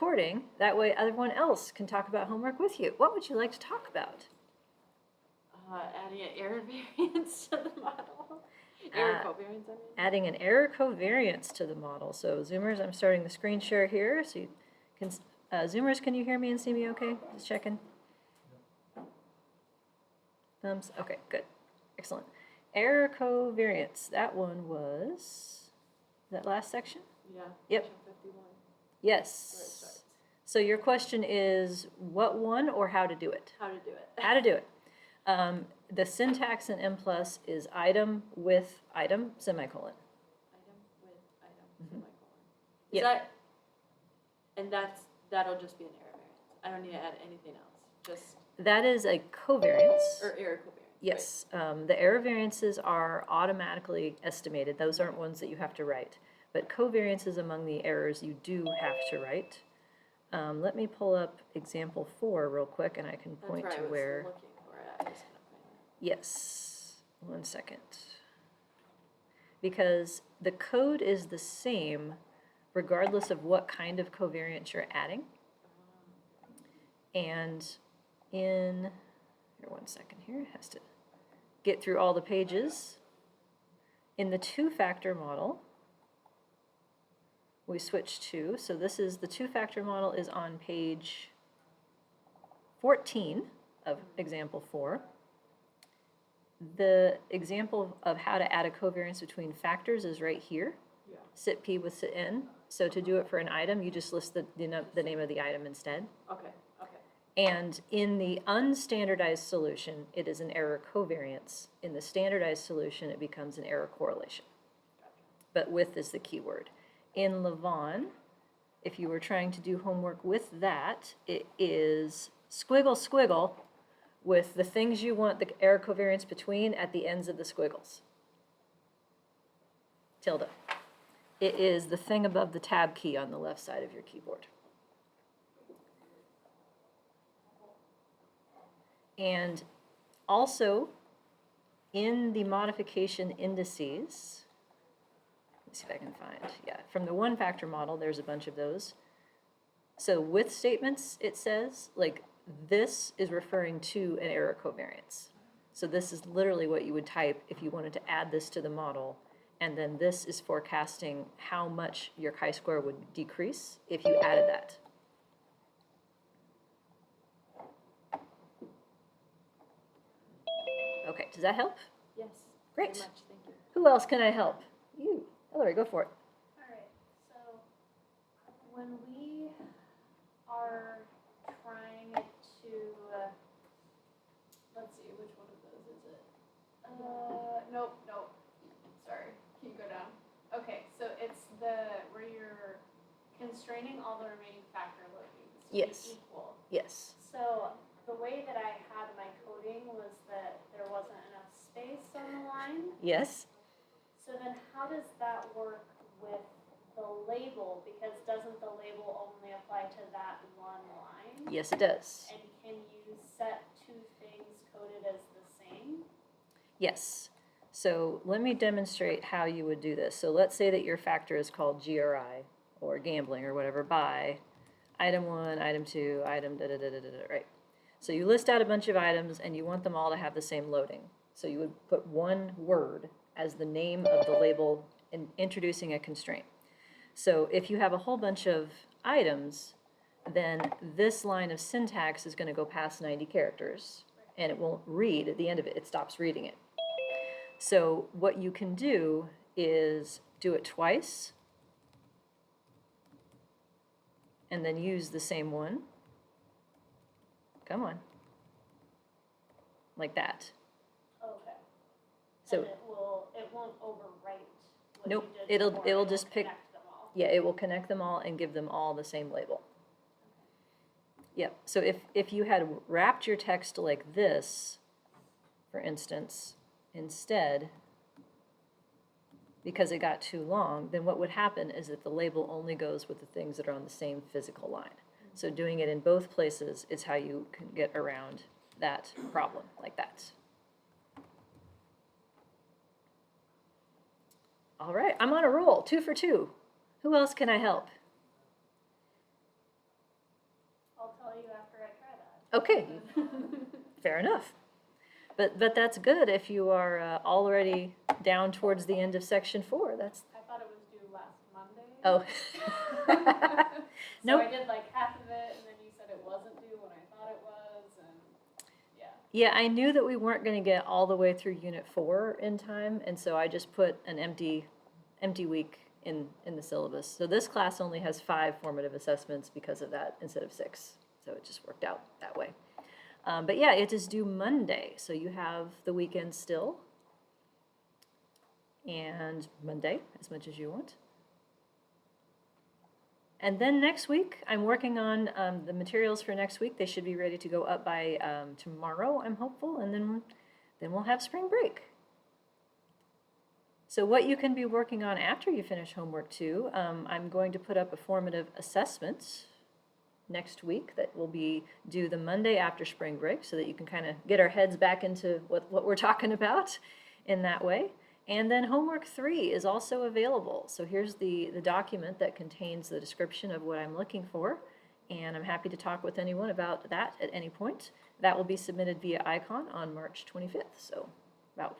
recording. That way everyone else can talk about homework with you. What would you like to talk about? Adding an error variance to the model. Error covariance, I mean. Adding an error covariance to the model. So Zoomers, I'm starting the screen share here. So you can, Zoomers, can you hear me and see me okay? Just checking. Thumbs, okay, good, excellent. Error covariance, that one was, that last section? Yeah. Yep. Section 51. Yes. So your question is what one or how to do it? How to do it. How to do it. The syntax in M+ is item with item, semicolon. Item with item, semicolon. Yep. That, and that'll just be an error variance. I don't need to add anything else. Just. That is a covariance. Or error covariance. Yes. The error variances are automatically estimated. Those aren't ones that you have to write. But covariances among the errors you do have to write. Let me pull up example 4 real quick, and I can point to where. That's where I was looking for it. I just couldn't find it. Yes. 1 second. Because the code is the same regardless of what kind of covariance you're adding. And in, here 1 second here, it has to get through all the pages. In the two-factor model, we switch to, so this is, the two-factor model is on page 14 of example 4. The example of how to add a covariance between factors is right here, Yeah. sit P with sit N. So to do it for an item, you just list the name of the item instead. Okay, okay. And in the unstandardized solution, it is an error covariance. In the standardized solution, it becomes an error correlation. But with is the key word. In Lavon, if you were trying to do homework with that, it is squiggle, squiggle, with the things you want the error covariance between at the ends of the squiggles. Tilde. It is the thing above the tab key on the left side of your keyboard. And also, in the modification indices, let's see if I can find, yeah, from the one-factor model, there's a bunch of those. So with statements, it says, like, this is referring to an error covariance. So this is literally what you would type if you wanted to add this to the model, and then this is forecasting how much your chi-square would decrease if you added that. Okay, does that help? Yes. Great. Very much, thank you. Who else can I help? You. Hillary, go for it. All right, so when we are trying to, let's see, which one of those is it? Nope, sorry, can you go down? Okay, so it's where you're constraining all the remaining factor loadings to Yes. be equal. Yes. So the way that I had my coding was that there wasn't enough space on the line. Yes. So then how does that work with the label? Because doesn't the label only apply to that one line? Yes, it does. And can you set two things coded as the same? Yes. So let me demonstrate how you would do this. So let's say that your factor is called GRI, or gambling, or whatever, by item 1, item 2, item da-da-da-da-da, right? So you list out a bunch of items, and you want them all to have the same loading. So you would put one word as the name of the label in introducing a constraint. So if you have a whole bunch of items, then this line of syntax is going to go past 90 characters, and it won't read at the end of it. It stops reading it. So what you can do is do it twice, and then use the same one. Come on. Like that. Okay. So and it won't overwrite what nope, you did before. it'll just pick, connect them all. yeah, it will connect them all and give them all the same label. Yep, so if you had wrapped your text like this, for instance, instead, because it got too long, then what would happen is that the label only goes with the things that are on the same physical line. So doing it in both places is how you can get around that problem, like that. All right, I'm on a roll, 2 for 2. Who else can I help? tell you after I try that. Okay, fair enough. But that's good if you are already down towards the end of section 4. That's, I thought it was due last Monday. oh. So Nope. I did like half of it, and then you said it wasn't due when I thought it was, and yeah. Yeah, I knew that we weren't going to get all the way through Unit 4 in time, and so I just put an empty week in the syllabus. So this class only has 5 formative assessments because of that instead of 6. So it just worked out that way. But yeah, it is due Monday, so you have the weekend still. And Monday, as much as you want. And then next week, I'm working on the materials for next week. They should be ready to go up by tomorrow, I'm hopeful, and then we'll have spring break. So what you can be working on after you finish homework too, I'm going to put up a formative assessment next week that will be due the Monday after spring break so that you can kind of get our heads back into what we're talking about in that way. And then homework 3 is also available. So here's the document that contains the description of what I'm looking for. And I'm happy to talk with anyone about that at any point. That will be submitted via ICON on March 25th, so about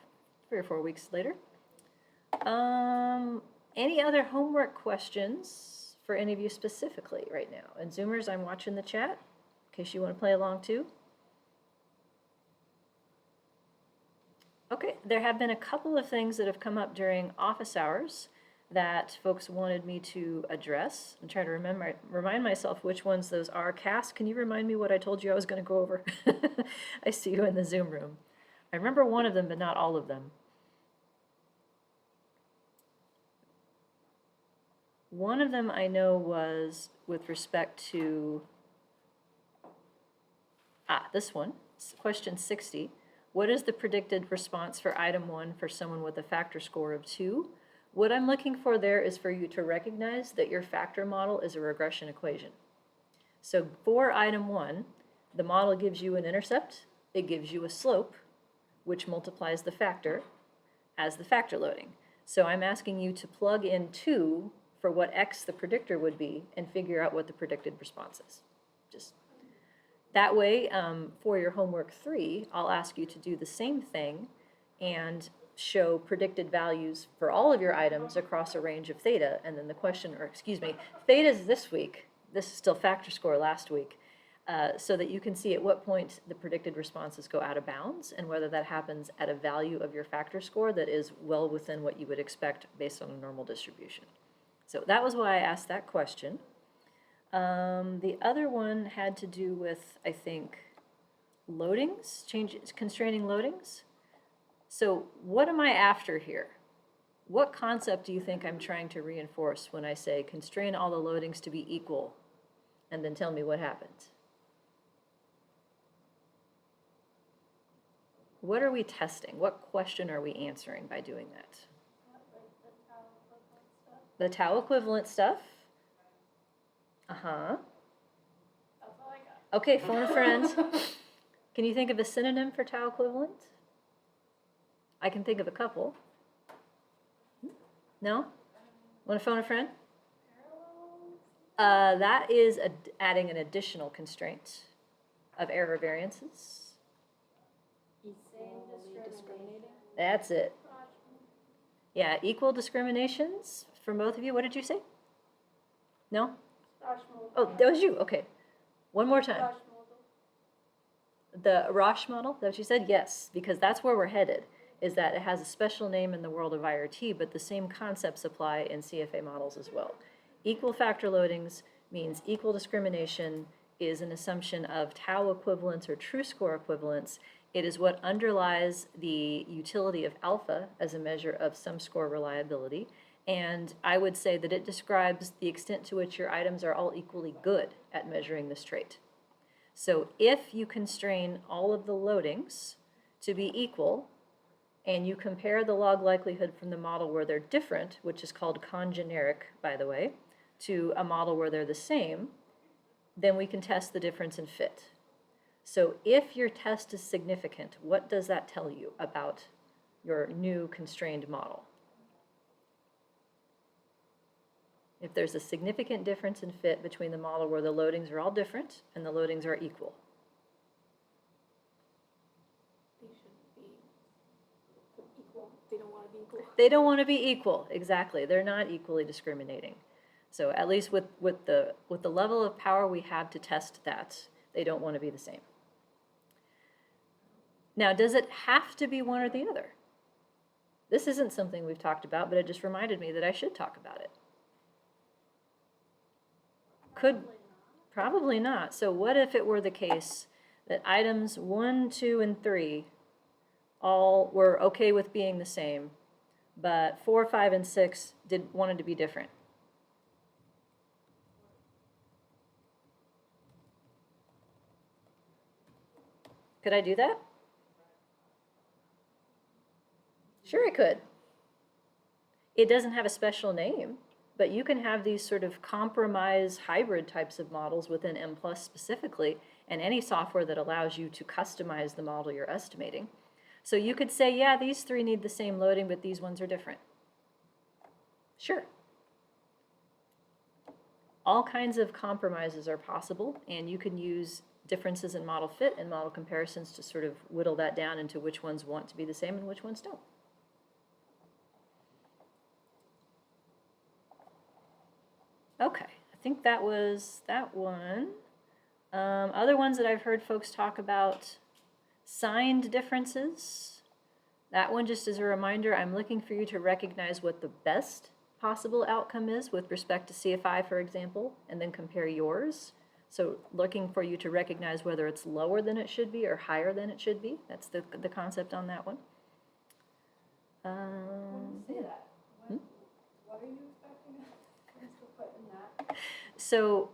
3 or 4 weeks later. Any other homework questions for any of you specifically right now? And Zoomers, I'm watching the chat in case you want to play along too. Okay, there have been a couple of things that have come up during office hours that folks wanted me to address. I'm trying to remind myself which ones those are. Cass, can you remind me what I told you I was going to go over? I see you in the Zoom room. I remember one of them, but not all of them. One of them I know was with respect to, this one, question 60. What is the predicted response for item 1 for someone with a factor score of 2? What I'm looking for there is for you to recognize that your factor model is a regression equation. So for item 1, the model gives you an intercept, it gives you a slope, which multiplies the factor as the factor loading. So I'm asking you to plug in 2 for what x the predictor would be and figure out what the predicted response is. Just that way, for your homework 3, I'll ask you to do the same thing and show predicted values for all of your items across a range of theta, and then the question, or excuse me, theta is this week, this is still factor score last week, so that you can see at what point the predicted responses go out of bounds and whether that happens at a value of your factor score that is well within what you would expect based on a normal distribution. So that was why I asked that question. The other one had to do with, I think, loadings, constraining loadings. So what am I after here? What concept do you think I'm trying to reinforce when I say constrain all the loadings to be equal, and then tell me what happens? What are we testing? What question are we answering by doing that? The tau equivalent stuff. Uh-huh. That's all I got. Okay, phone a friend. Can you think of a synonym for tau equivalent? I can think of a couple. No? Want to phone a friend? That is adding an additional constraint of error variances. Discriminating. That's it. Yeah, equal discriminations from both of you. What did you say? No? Oh, that was you. Okay. One more time. The Roche model, is that what you said? Yes, because that's where we're headed, is that it has a special name in the world of IRT, but the same concepts apply in CFA models as well. Equal factor loadings means equal discrimination is an assumption of tau equivalence or true score equivalence. It is what underlies the utility of alpha as a measure of sum score reliability. And I would say that it describes the extent to which your items are all equally good at measuring this trait. So if you constrain all of the loadings to be equal, and you compare the log likelihood from the model where they're different, which is called congeneric, by the way, to a model where they're the same, then we can test the difference in fit. So if your test is significant, what does that tell you about your new constrained model? If there's a significant difference in fit between the model where the loadings are all different and the loadings are equal. They shouldn't be equal. They don't want to be equal. They don't want to be equal, exactly. They're not equally discriminating. So at least with the level of power we have to test that, they don't want to be the same. Now, does it have to be one or the other? This isn't something we've talked about, but it just reminded me that I should talk about it. Probably not. So what if it were the case that items 1, 2, and 3 all were okay with being the same, but 4, 5, and 6 wanted to be different? Could I do that? Sure, I could. It doesn't have a special name, but you can have these sort of compromise hybrid types of models within M+ specifically, and any software that allows you to customize the model you're estimating. So you could say, yeah, these 3 need the same loading, but these ones are different. Sure. All kinds of compromises are possible, and you can use differences in model fit and model comparisons to sort of whittle that down into which ones want to be the same and which ones don't. Okay, I think that was that one. Other ones that I've heard folks talk about, signed differences. That one, just as a reminder, I'm looking for you to recognize what the best possible outcome is with respect to CFI, for example, and then compare yours. So looking for you to recognize whether it's lower than it should be or higher than it should be. That's the concept on that one. When you say that, what are you expecting us to put in that? So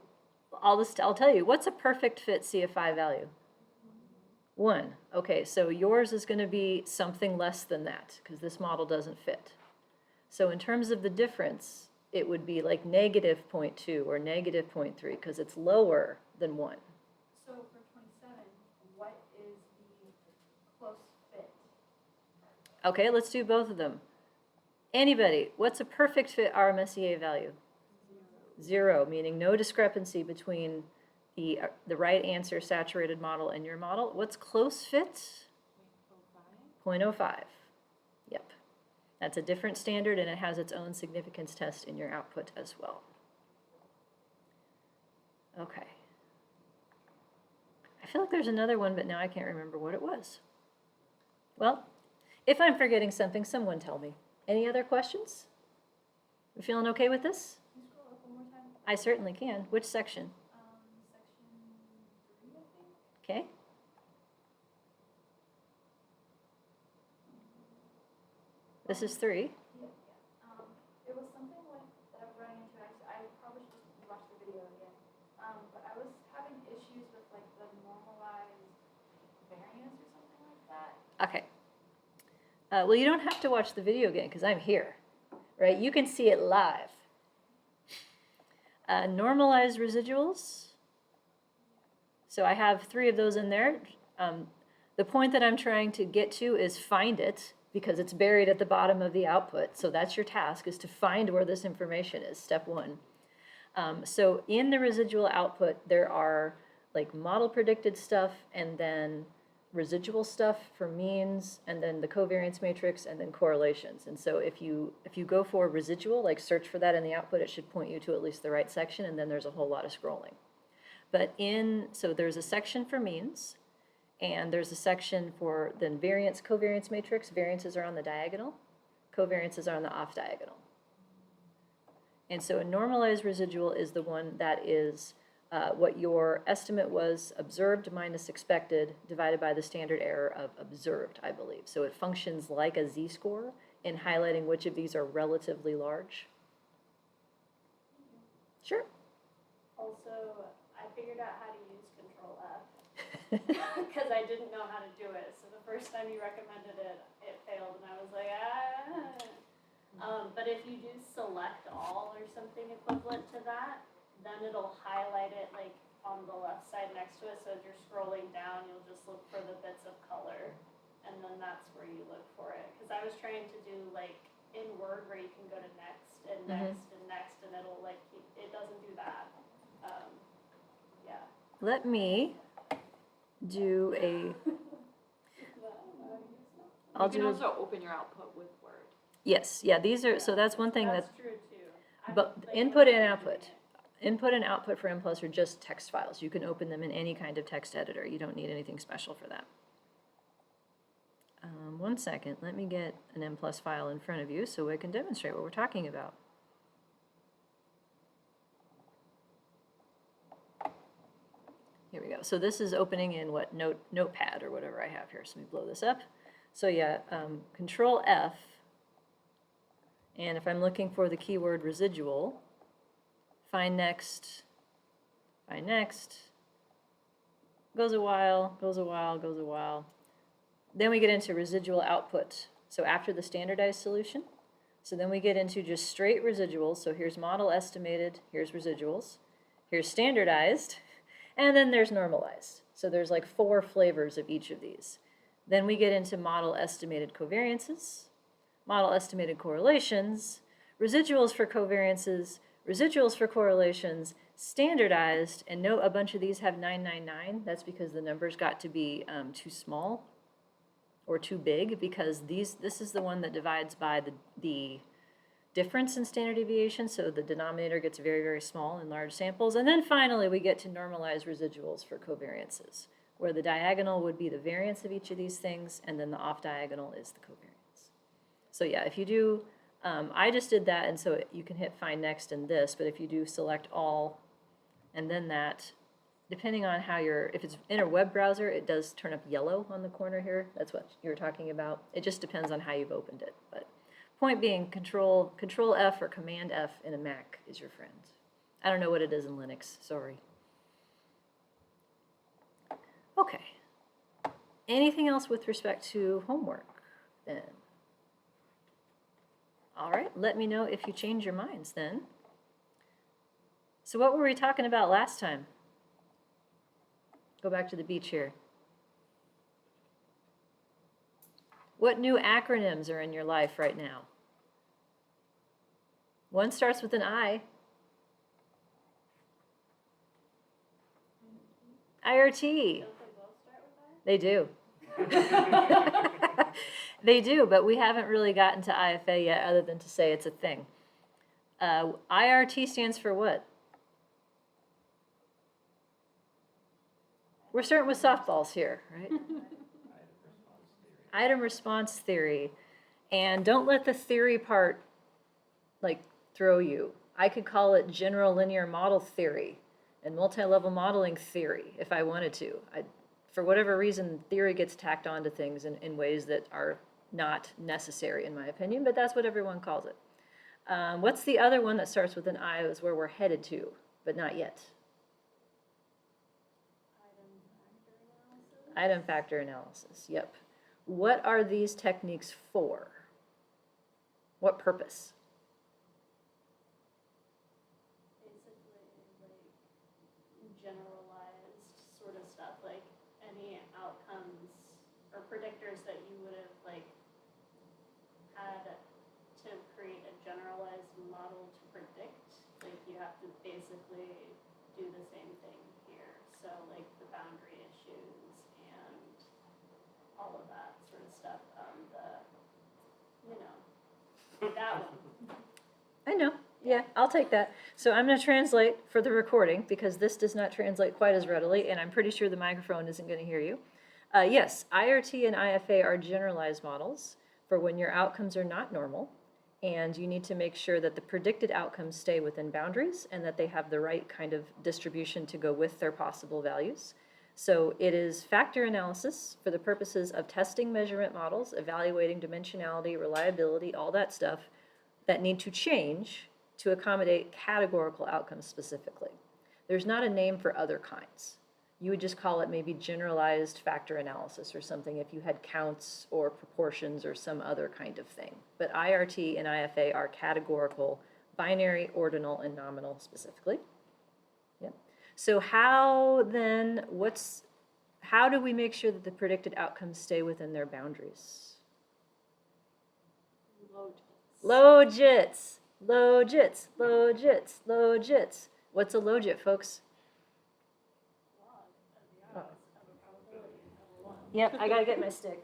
I'll tell you, what's a perfect fit CFI value? 1. Okay, so yours is going to be something less than that because this model doesn't fit. So in terms of the difference, it would be like -0.2 or -0.3 because it's lower than 1. So for 27, what is the close fit? Okay, let's do both of them. Anybody, what's a perfect fit RMSEA value? 0, meaning no discrepancy between the right answer saturated model and your model. What's close fit? 0.05. Yep. That's a different standard, and it has its own significance test in your output as well. Okay. I feel like there's another one, but now I can't remember what it was. Well, if I'm forgetting something, someone tell me. Any other questions? We feeling okay with this? Can you scroll up one more time? I certainly can. Which section? Section 3, I think. Okay. This is 3. Yeah. It was something like that I was running into. I probably should just watch the video again. But I was having issues with like the normalized variance or something like that. Okay. Well, you don't have to watch the video again because I'm here, right? You can see it live. Normalized residuals. So I have 3 of those in there. The point that I'm trying to get to is find it because it's buried at the bottom of the output. So that's your task, is to find where this information is, step 1. So in the residual output, there are like model predicted stuff and then residual stuff for means, and then the covariance matrix, and then correlations. And so if you go for residual, like search for that in the output, it should point you to at least the right section, and then there's a whole lot of scrolling. But so there's a section for means, and there's a section for then variance, covariance matrix. Variances are on the diagonal, covariances are on the off diagonal. And so a normalized residual is the one that is what your estimate was observed minus expected divided by the standard error of observed, I believe. So it functions like a z-score in highlighting which of these are relatively large. Sure. Also, I figured out how to use Control F because I didn't know how to do it. So the first time you recommended it, it failed, and I was like, but if you do select all or something equivalent to that, then it'll highlight it like on the left side next to it. So as you're scrolling down, you'll just look for the bits of color, and then that's where you look for it. Because I was trying to do like in Word where you can go to next and Mhm. next and next, and it'll like keep, it doesn't do that. Yeah. Let me do a, I'll You can do a, also open your output with Word. yes, yeah, these are, so that's one thing that, That's true too. but Like, input when and I'm output. doing it. Input and output for M+ are just text files. You can open them in any kind of text editor. You don't need anything special for that. 1 second, let me get an M+ file in front of you so I can demonstrate what we're talking about. Here we go. So this is opening in what, Notepad or whatever I have here. So let me blow this up. So yeah, Control F, and if I'm looking for the keyword residual, find next, goes a while, goes a while, goes a while. Then we get into residual output. So after the standardized solution, so then we get into just straight residuals. So here's model estimated, here's residuals, here's standardized, and then there's normalized. So there's like 4 flavors of each of these. Then we get into model estimated covariances, model estimated correlations, residuals for covariances, residuals for correlations, standardized, and note a bunch of these have 999. That's because the numbers got to be too small or too big, because this is the one that divides by the difference in standard deviation, so the denominator gets very, very small in large samples. And then finally, we get to normalize residuals for covariances, where the diagonal would be the variance of each of these things, and then the off diagonal is the covariance. So yeah, if you do, I just did that, and so you can hit find next in this, but if you do select all, and then that, depending on how if it's in a web browser, it does turn up yellow on the corner here. That's what you were talking about. It just depends on how you've opened it. But point being, Control F or Command F in a Mac is your friend. I don't know what it is in Linux, sorry. Okay. Anything else with respect to homework then? All right, let me know if you change your minds then. So what were we talking about last time? Go back to the beach here. What new acronyms are in your life right now? One starts with an I. IRT. Don't they both start with They do. They do, but we haven't really gotten to IFA yet other than to say it's a thing. IRT stands for what? We're starting with softballs here, right? Item response theory. And don't let the theory part like throw you. I could call it general linear model theory and multi-level modeling theory if I wanted to. For whatever reason, theory gets tacked onto things in ways that are not necessary in my opinion, but that's what everyone calls it. What's the other one that starts with an I is where we're headed to, but not yet? Item factor analysis, yep. What are these techniques for? What purpose? basically like generalized sort of stuff, like any outcomes or predictors that you would have like had to create a generalized model to predict. Like you have to basically do the same thing here. So like the boundary issues and all of that sort of stuff. That one. I know, yeah, I'll take that. So I'm going to translate for the recording because this does not translate quite as readily, and I'm pretty sure the microphone isn't going to hear you. Yes, IRT and IFA are generalized models for when your outcomes are not normal, and you need to make sure that the predicted outcomes stay within boundaries and that they have the right kind of distribution to go with their possible values. So it is factor analysis for the purposes of testing measurement models, evaluating dimensionality, reliability, all that stuff that need to change to accommodate categorical outcomes specifically. There's not a name for other kinds. You would just call it maybe generalized factor analysis or something if you had counts or proportions or some other kind of thing. But IRT and IFA are categorical, binary, ordinal, and nominal specifically. Yeah. So how do we make sure that the predicted outcomes stay within their boundaries? Logits, logits, logits, logits. What's a logit, folks? Yep, I gotta get my stick.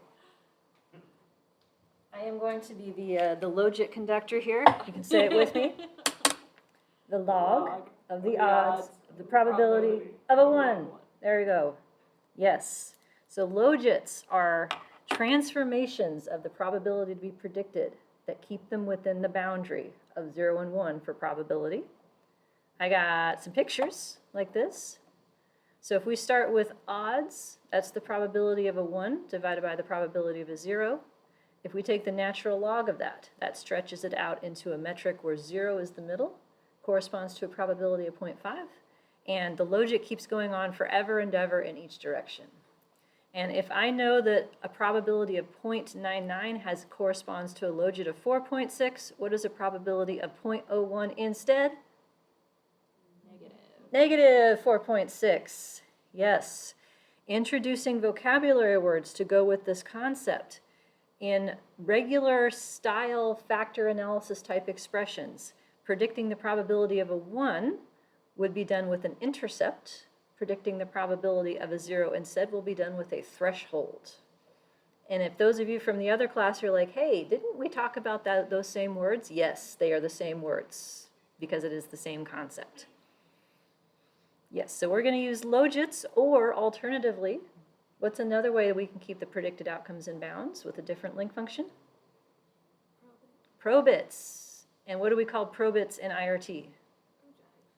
I am going to be the logit conductor here. You can say it with me. The log of the odds of the probability of a 1. There we go. Yes. So logits are transformations of the probability to be predicted that keep them within the boundary of 0 and 1 for probability. I got some pictures like this. So if we start with odds, that's the probability of a 1 divided by the probability of a 0. If we take the natural log of that, that stretches it out into a metric where 0 is the middle, corresponds to a probability of 0.5, and the logit keeps going on forever and ever in each direction. And if I know that a probability of 0.99 corresponds to a logit of 4.6, what is a probability of 0.01 instead? Negative 4.6. Yes. Introducing vocabulary words to go with this concept. In regular style factor analysis type expressions, predicting the probability of a 1 would be done with an intercept. Predicting the probability of a 0 instead will be done with a threshold. And if those of you from the other class are like, hey, didn't we talk about those same words? Yes, they are the same words because it is the same concept. Yes, so we're going to use logits, or alternatively, what's another way we can keep the predicted outcomes in bounds with a different link function? Probits. And what do we call probits in IRT?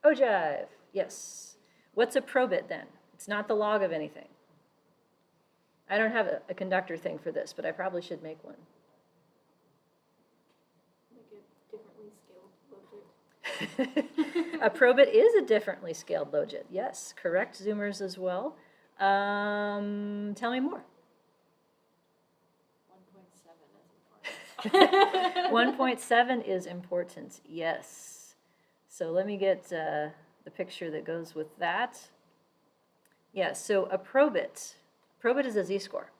Ogive. Yes. What's a probit then? It's not the log of anything. I don't have a conductor thing for this, but I probably should make one. A probit is a differently scaled logit. Yes, correct, Zoomers as well. Tell me more. 1.7 is important, yes. So let me get the picture that goes with that. Yeah, so a probit is a z-score.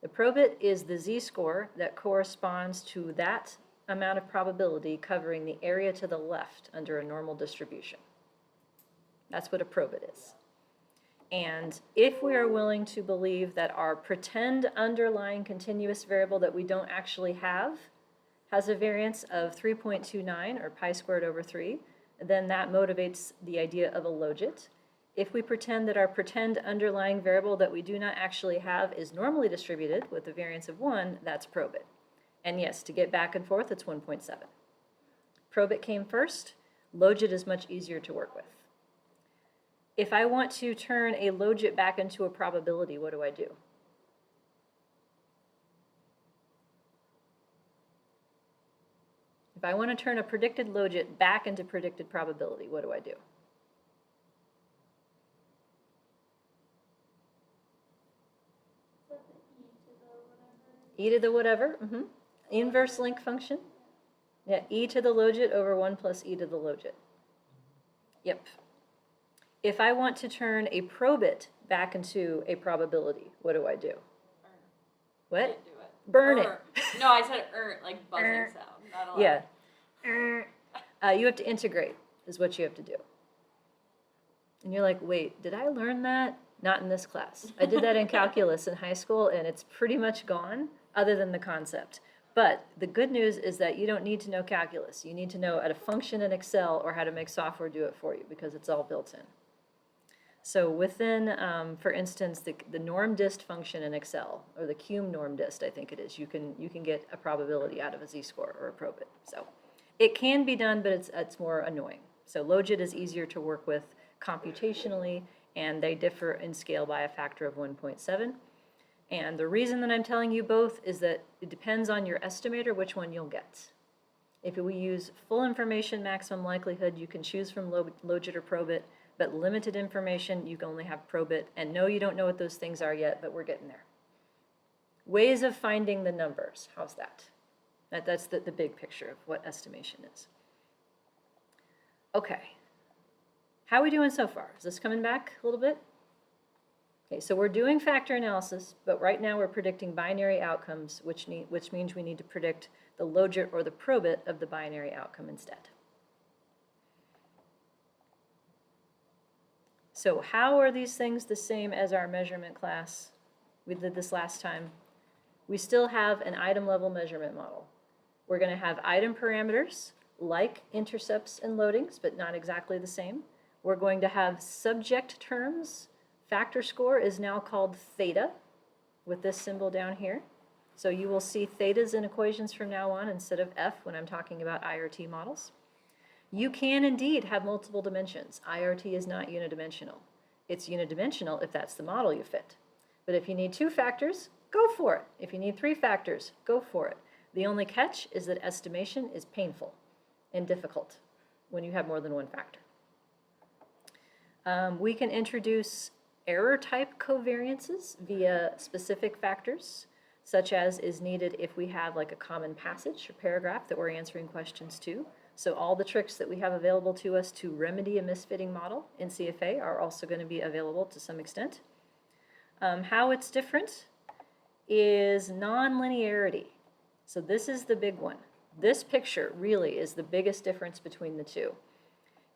The probit is the z-score that corresponds to that amount of probability covering the area to the left under a normal distribution. That's what a probit is. And if we are willing to believe that our pretend underlying continuous variable that we don't actually have has a variance of 3.29 or pi squared over 3, then that motivates the idea of a logit. If we pretend that our pretend underlying variable that we do not actually have is normally distributed with a variance of 1, that's probit. And yes, to get back and forth, it's 1.7. Probit came first. Logit is much easier to work with. If I want to turn a logit back into a probability, what do I do? If I want to turn a predicted logit back into predicted probability, what do I do? E to the whatever. Inverse link function. Yeah, e to the logit over 1 plus e to the logit. Yep. If I want to turn a probit back into a probability, what do I do? What? Can't do it. Burn it. No, I said like buzzing sound, not a Yeah. You have to integrate is what you have to do. And you're like, wait, did I learn that? Not in this class. I did that in calculus in high school, and it's pretty much gone other than the concept. But the good news is that you don't need to know calculus. You need to know how to function in Excel or how to make software do it for you because it's all built in. So within, for instance, the norm dist function in Excel, or the cum norm dist, I think it is, you can get a probability out of a z-score or a probit. So it can be done, but it's more annoying. So logit is easier to work with computationally, and they differ in scale by a factor of 1.7. And the reason that I'm telling you both is that it depends on your estimator which one you'll get. If we use full information maximum likelihood, you can choose from logit or probit, but limited information, you can only have probit. And no, you don't know what those things are yet, but we're getting there. Ways of finding the numbers, how's that? That's the big picture of what estimation is. Okay. How are we doing so far? Is this coming back a little bit? Okay, so we're doing factor analysis, but right now we're predicting binary outcomes, which means we need to predict the logit or the probit of the binary outcome instead. So how are these things the same as our measurement class? We did this last time. We still have an item level measurement model. We're going to have item parameters like intercepts and loadings, but not exactly the same. We're going to have subject terms. Factor score is now called theta with this symbol down here. So you will see thetas in equations from now on instead of F when I'm talking about IRT models. You can indeed have multiple dimensions. IRT is not unidimensional. It's unidimensional if that's the model you fit. But if you need 2 factors, go for it. If you need 3 factors, go for it. The only catch is that estimation is painful and difficult when you have more than 1 factor. We can introduce error type covariances via specific factors, such as is needed if we have like a common passage or paragraph that we're answering questions to. So all the tricks that we have available to us to remedy a misfitting model in CFA are also going to be available to some extent. How it's different is nonlinearity. So this is the big one. This picture really is the biggest difference between the two.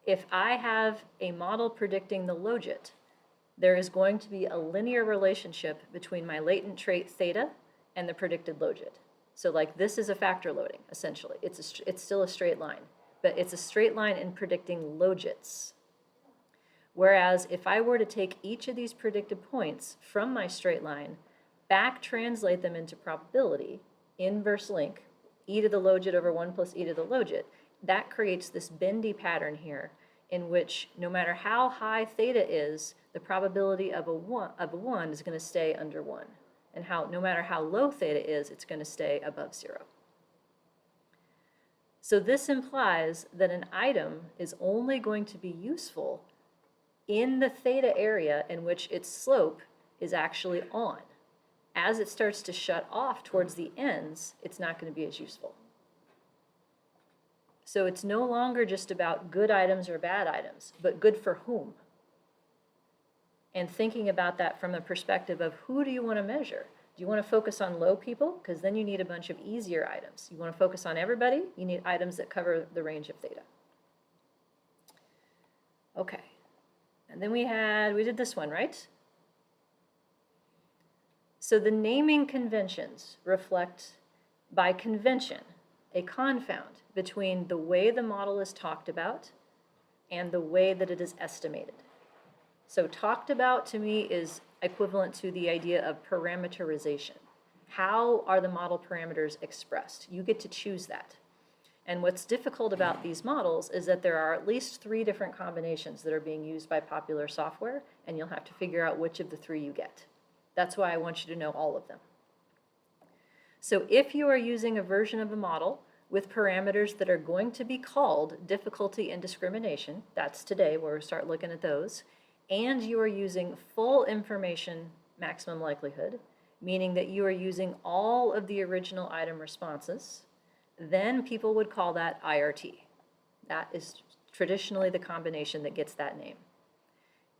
If I have a model predicting the logit, there is going to be a linear relationship between my latent trait theta and the predicted logit. So like this is a factor loading, essentially. It's still a straight line, but it's a straight line in predicting logits. Whereas if I were to take each of these predicted points from my straight line, back translate them into probability, inverse link, e to the logit over 1 plus e to the logit, that creates this bendy pattern here in which no matter how high theta is, the probability of a 1 is going to stay under 1. And no matter how low theta is, it's going to stay above 0. So this implies that an item is only going to be useful in the theta area in which its slope is actually on. As it starts to shut off towards the ends, it's not going to be as useful. So it's no longer just about good items or bad items, but good for whom? And thinking about that from a perspective of who do you want to measure? Do you want to focus on low people? Because then you need a bunch of easier items. You want to focus on everybody? You need items that cover the range of theta. Okay. And then we did this one, right? So the naming conventions reflect, by convention, a confound between the way the model is talked about and the way that it is estimated. So talked about to me is equivalent to the idea of parameterization. How are the model parameters expressed? You get to choose that. And what's difficult about these models is that there are at least 3 different combinations that are being used by popular software, and you'll have to figure out which of the 3 you get. That's why I want you to know all of them. So if you are using a version of a model with parameters that are going to be called difficulty and discrimination, that's today where we start looking at those, and you are using full information maximum likelihood, meaning that you are using all of the original item responses, then people would call that IRT. That is traditionally the combination that gets that name.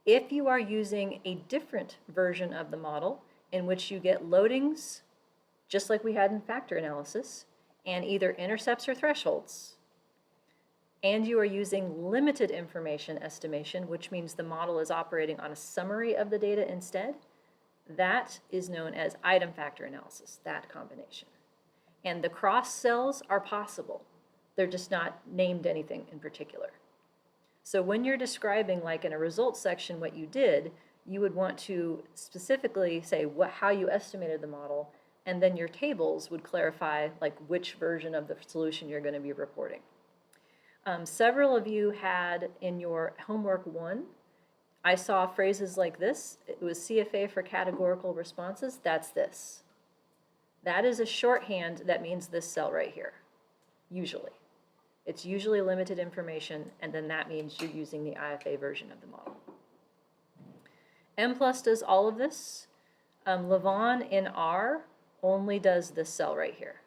If you are using a different version of the model in which you get loadings, just like we had in factor analysis, and either intercepts or thresholds, and you are using limited information estimation, which means the model is operating on a summary of the data instead, that is known as item factor analysis, that combination. And the cross cells are possible. They're just not named anything in particular. So when you're describing, like in a results section, what you did, you would want to specifically say how you estimated the model, and then your tables would clarify like which version of the solution you're going to be reporting. Several of you had in your homework 1, I saw phrases like this. It was CFA for categorical responses. That's this. That is a shorthand that means this cell right here, usually. It's usually limited information, and then that means you're using the IFA version of the model. M+ does all of this. Lavon in R only does this cell right here.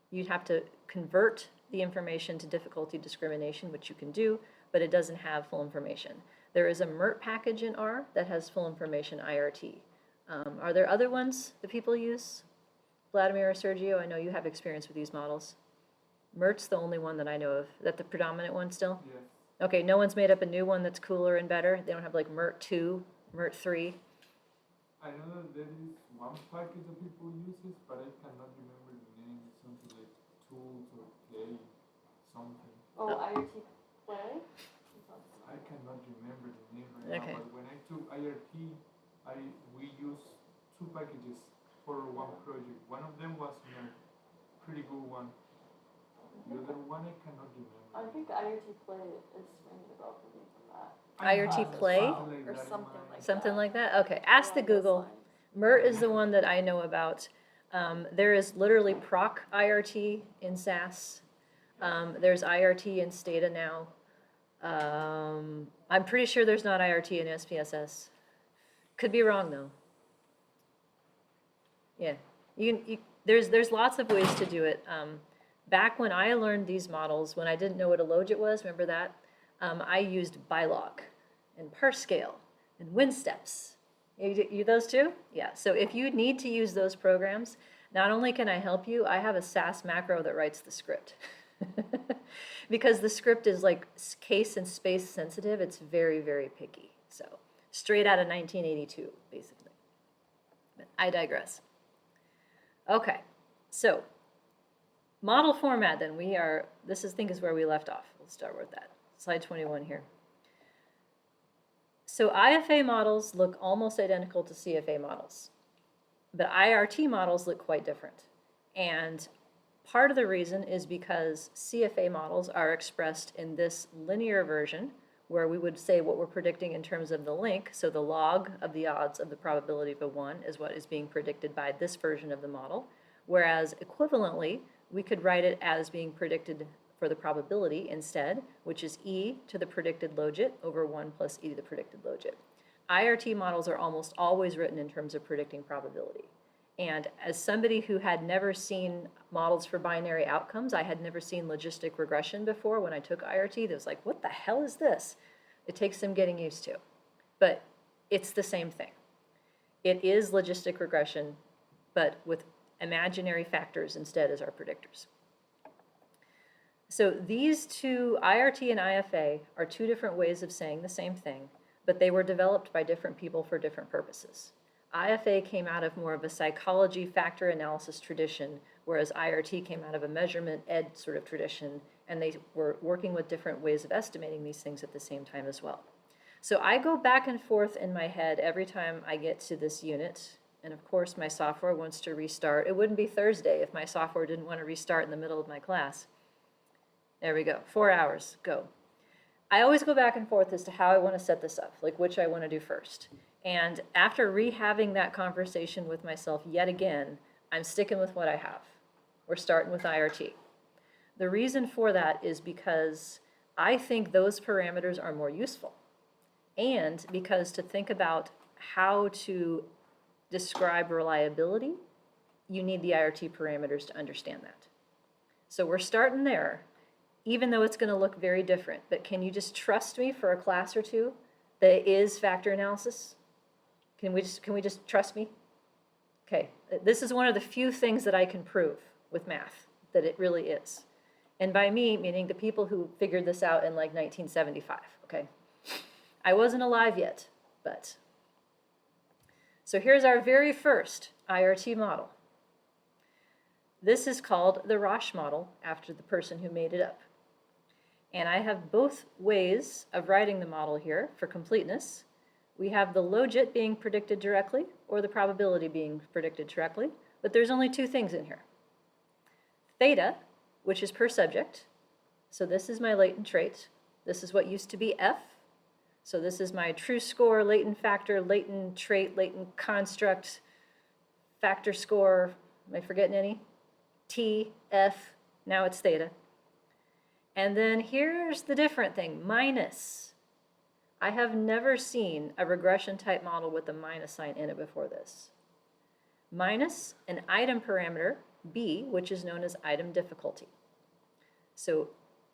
You'd have to convert the information to difficulty discrimination, which you can do, but it doesn't have full information. There is a MERT package in R that has full information IRT. Are there other ones that people use? Vladimir or Sergio, I know you have experience with these models. MERT's the only one that I know of. Is that the predominant one still? Yes. Okay, no one's made up a new one that's cooler and better? They don't have like MERT 2, MERT 3? I know that there is one package that people uses, but I cannot remember the name. Something like tools or play, something. Oh, IoT Play? I cannot remember the name right Okay. now. But when I took IRT, we used two packages for one project. One of them was MERT, pretty good one. The other one I cannot remember. I think IoT Play is ringing a bell for me from that. IRT Play? Or something like Something that. like that? Okay, ask the Along those Google. lines. MERT is the one that I know about. There is literally proc IRT in SAS. There's IRT in Stata now. I'm pretty sure there's not IRT in SPSS. Could be wrong though. Yeah, there's lots of ways to do it. Back when I learned these models, when I didn't know what a logit was, remember that? I used Bylog and ParseScale and WinSteps. You those two? Yeah, so if you need to use those programs, not only can I help you, I have a SAS macro that writes the script. Because the script is like case and space sensitive, it's very, very picky. So straight out of 1982, basically. But I digress. Okay, so model format then, this I think is where we left off. We'll start with that. Slide 21 here. So IFA models look almost identical to CFA models, but IRT models look quite different. And part of the reason is because CFA models are expressed in this linear version, where we would say what we're predicting in terms of the link, so the log of the odds of the probability of a 1 is what is being predicted by this version of the model, whereas equivalently, we could write it as being predicted for the probability instead, which is e to the predicted logit over 1 plus e to the predicted logit. IRT models are almost always written in terms of predicting probability. And as somebody who had never seen models for binary outcomes, I had never seen logistic regression before when I took IRT. That was like, what the hell is this? It takes some getting used to. But it's the same thing. It is logistic regression, but with imaginary factors instead as our predictors. So these two, IRT and IFA, are two different ways of saying the same thing, but they were developed by different people for different purposes. IFA came out of more of a psychology factor analysis tradition, whereas IRT came out of a measurement ed sort of tradition, and they were working with different ways of estimating these things at the same time as well. So I go back and forth in my head every time I get to this unit, and of course my software wants to restart. It wouldn't be Thursday if my software didn't want to restart in the middle of my class. There we go, 4 hours, go. I always go back and forth as to how I want to set this up, like which I want to do first. And after rehaving that conversation with myself yet again, I'm sticking with what I have. We're starting with IRT. The reason for that is because I think those parameters are more useful. And because to think about how to describe reliability, you need the IRT parameters to understand that. So we're starting there, even though it's going to look very different. But can you just trust me for a class or two that it is factor analysis? Can we just trust me? Okay, this is one of the few things that I can prove with math, that it really is. And by me, meaning the people who figured this out in like 1975, okay? I wasn't alive yet, but. So here's our very first IRT model. This is called the Roche model, after the person who made it up. And I have both ways of writing the model here for completeness. We have the logit being predicted directly, or the probability being predicted directly, but there's only two things in here. Theta, which is per subject, so this is my latent trait. This is what used to be F, so this is my true score, latent factor, latent trait, latent construct, factor score, am I forgetting any? T, F, now it's theta. And then here's the different thing, minus. I have never seen a regression type model with a minus sign in it before this. Minus an item parameter, B, which is known as item difficulty. So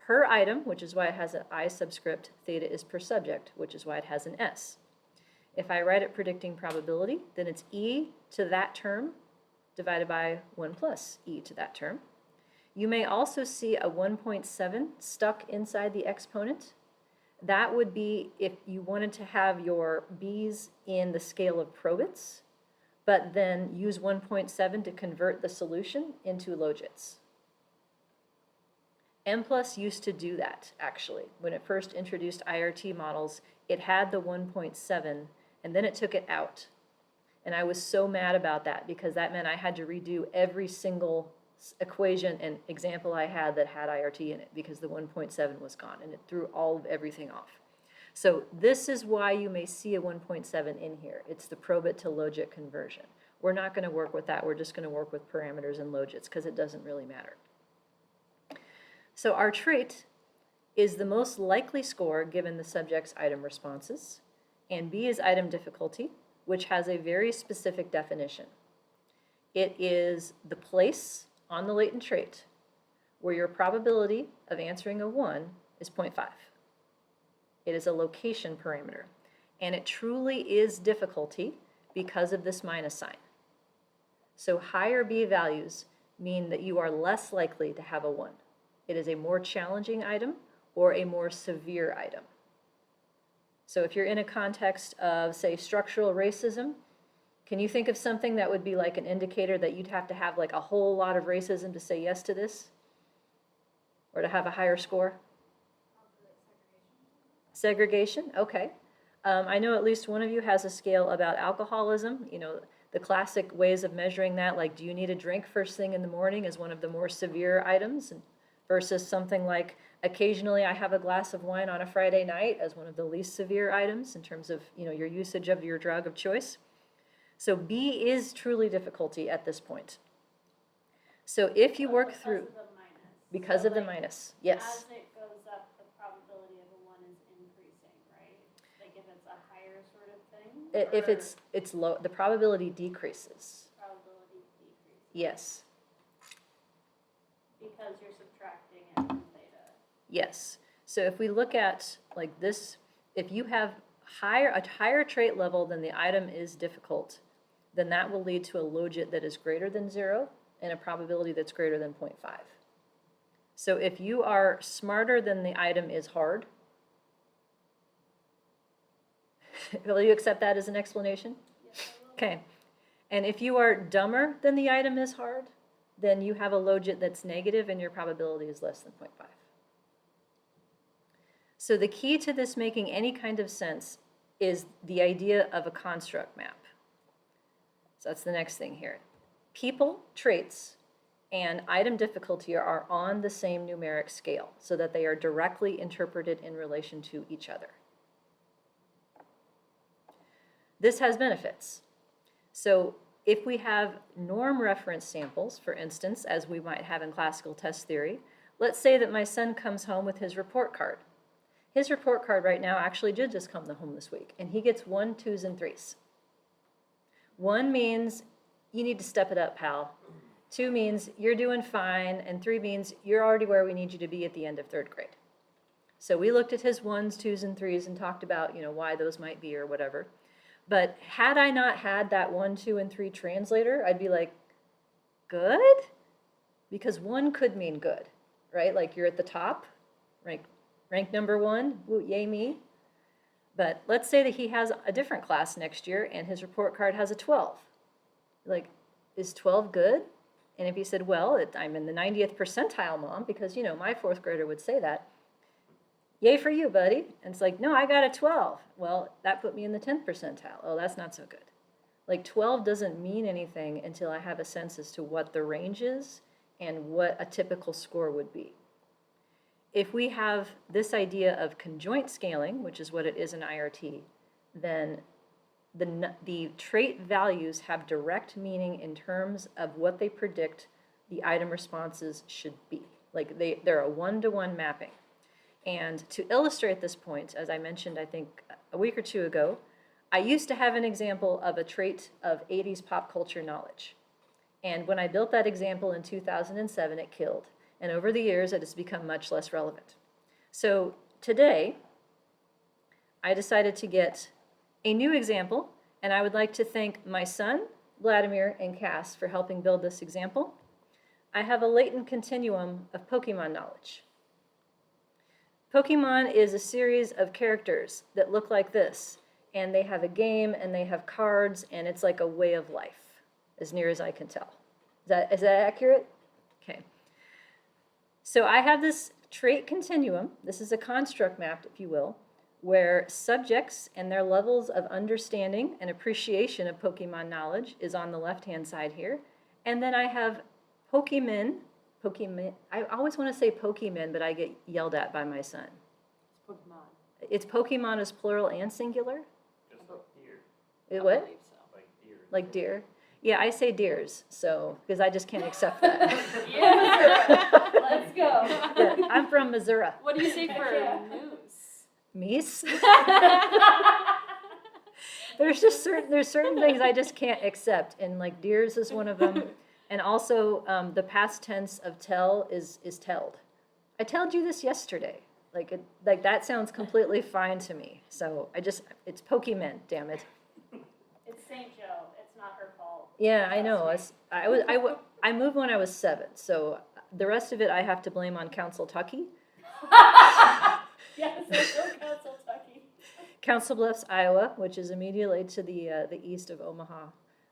per item, which is why it has an I subscript, theta is per subject, which is why it has an S. If I write it predicting probability, then it's e to that term divided by 1 plus e to that term. You may also see a 1.7 stuck inside the exponent. That would be if you wanted to have your b's in the scale of probits, but then use 1.7 to convert the solution into logits. MPlus used to do that, actually. When it first introduced IRT models, it had the 1.7, and then it took it out. And I was so mad about that because that meant I had to redo every single equation and example I had that had IRT in it because the 1.7 was gone, and it threw all of everything off. So this is why you may see a 1.7 in here. It's the probit to logit conversion. We're not going to work with that. We're just going to work with parameters and logits because it doesn't really matter. So our trait is the most likely score given the subject's item responses, and B is item difficulty, which has a very specific definition. It is the place on the latent trait where your probability of answering a 1 is 0.5. It is a location parameter, and it truly is difficulty because of this minus sign. So higher B values mean that you are less likely to have a 1. It is a more challenging item or a more severe item. So if you're in a context of, say, structural racism, can you think of something that would be like an indicator that you'd have to have like a whole lot of racism to say yes to this? Or to have a higher score? Segregation, okay. I know at least one of you has a scale about alcoholism. You know, the classic ways of measuring that, like do you need a drink first thing in the morning is one of the more severe items, versus something like occasionally I have a glass of wine on a Friday night as one of the least severe items in terms of, you know, your usage of your drug of choice. So B is truly difficulty at this point. So if you work through, because of the minus, yes. As it goes up, the probability of a 1 is increasing, right? Like if it's a higher sort of thing? If it's low, the probability decreases. Probability decreases. Yes. Because you're subtracting it from theta. Yes. So if we look at like this, if you have a higher trait level than the item is difficult, then that will lead to a logit that is greater than 0 and a probability that's greater than 0.5. So if you are smarter than the item is hard, will you accept that as an explanation? Yes, I will. Okay. And if you are dumber than the item is hard, then you have a logit that's negative and your probability is less than 0.5. So the key to this making any kind of sense is the idea of a construct map. So that's the next thing here. People, traits, and item difficulty are on the same numeric scale so that they are directly interpreted in relation to each other. This has benefits. So if we have norm reference samples, for instance, as we might have in classical test theory, let's say that my son comes home with his report card. His report card right now actually did just come home this week, and he gets 1, 2s, and 3s. 1 means you need to step it up, pal. 2 means you're doing fine, and 3 means you're already where we need you to be at the end of 3rd grade. So we looked at his 1s, 2s, and 3s and talked about, you know, why those might be or whatever. But had I not had that 1, 2, and 3 translator, I'd be like, good? Because 1 could mean good, right? Like you're at the top, right? Rank number 1, woo, yay me. But let's say that he has a different class next year and his report card has a 12. Like, is 12 good? And if he said, well, I'm in the 90th percentile, Mom, because, you know, my 4th grader would say that. Yay for you, buddy. And it's like, no, I got a 12. Well, that put me in the 10th percentile. Oh, that's not so good. Like 12 doesn't mean anything until I have a sense as to what the range is and what a typical score would be. If we have this idea of conjoint scaling, which is what it is in IRT, then the trait values have direct meaning in terms of what they predict the item responses should be. Like they're a one-to-one mapping. And to illustrate this point, as I mentioned, I think a week or 2 ago, I used to have an example of a trait of 80s pop culture knowledge. And when I built that example in 2007, it killed. And over the years, it has become much less relevant. So today, I decided to get a new example, and I would like to thank my son, Vladimir, and Cass for helping build this example. I have a latent continuum of Pokemon knowledge. Pokemon is a series of characters that look like this, and they have a game, and they have cards, and it's like a way of life, as near as I can tell. Is that accurate? Okay. So I have this trait continuum. This is a construct map, if you will, where subjects and their levels of understanding and appreciation of Pokemon knowledge is on the left-hand side here. And then I have Pokemon, I always want to say Pokemon, but I get yelled at by my son. It's Pokemon. It's Pokemon is plural and singular? Just like deer, It what? I believe so. like deer. Like deer? Yeah, I say deers, so, because I just can't accept that. Yeah, let's go. Yeah, I'm from Missouri. What do you say for Yeah. moose? Meese? There's certain things I just can't accept, and like deers is one of them. And also, the past tense of tell is telled. I told you this yesterday. Like that sounds completely fine to me. So it's Pokemon, damn it. It's St. Joe, it's not her fault. Yeah, I know. I moved when I was 7, so the rest of it I have to blame on Council Tucky. Yes, it's no Council Tucky. Council Bluffs, Iowa, which is immediately to the east of Omaha.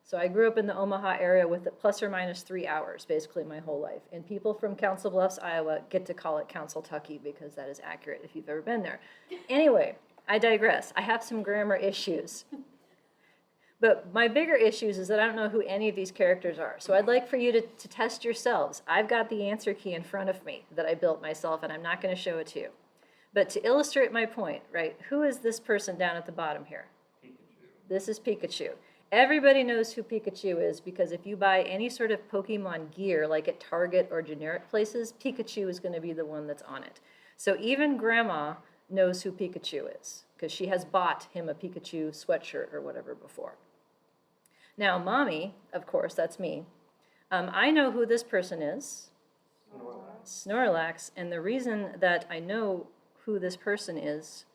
So I grew up in the Omaha area with it plus or minus 3 hours, basically my whole life. And people from Council Bluffs, Iowa, get to call it Council Tucky because that is accurate if you've ever been there. Anyway, I digress. I have some grammar issues. But my bigger issues is that I don't know who any of these characters are. So I'd like for you to test yourselves. I've got the answer key in front of me that I built myself, and I'm not going to show it to you. But to illustrate my point, right, who is this person down at the bottom here? Pikachu. This is Pikachu. Everybody knows who Pikachu is because if you buy any sort of Pokemon gear, like at Target or generic places, Pikachu is going to be the one that's on it. So even Grandma knows who Pikachu is because she has bought him a Pikachu sweatshirt or whatever before. Now, Mommy, of course, that's me. I know who this person is, Snorlax. Snorlax, and the reason that I know who this person is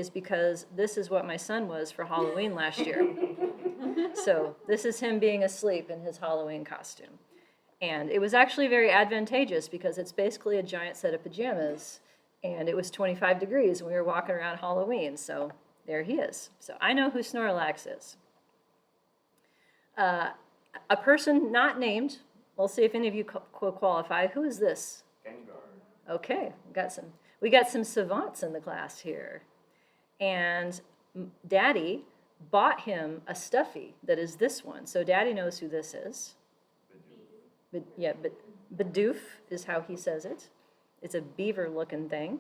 because this is what my son was for Halloween last year. So this is him being asleep in his Halloween costume. And it was actually very advantageous because it's basically a giant set of pajamas, and it was 25 degrees when we were walking around Halloween, so there he is. So I know who Snorlax is. A person not named, we'll see if any of you qualify. Who is this? Gengar. Okay, we got some savants in the class here. And Daddy bought him a stuffy that is this one. So Daddy knows who this is. Bidoof is how he says it. It's a beaver-looking thing.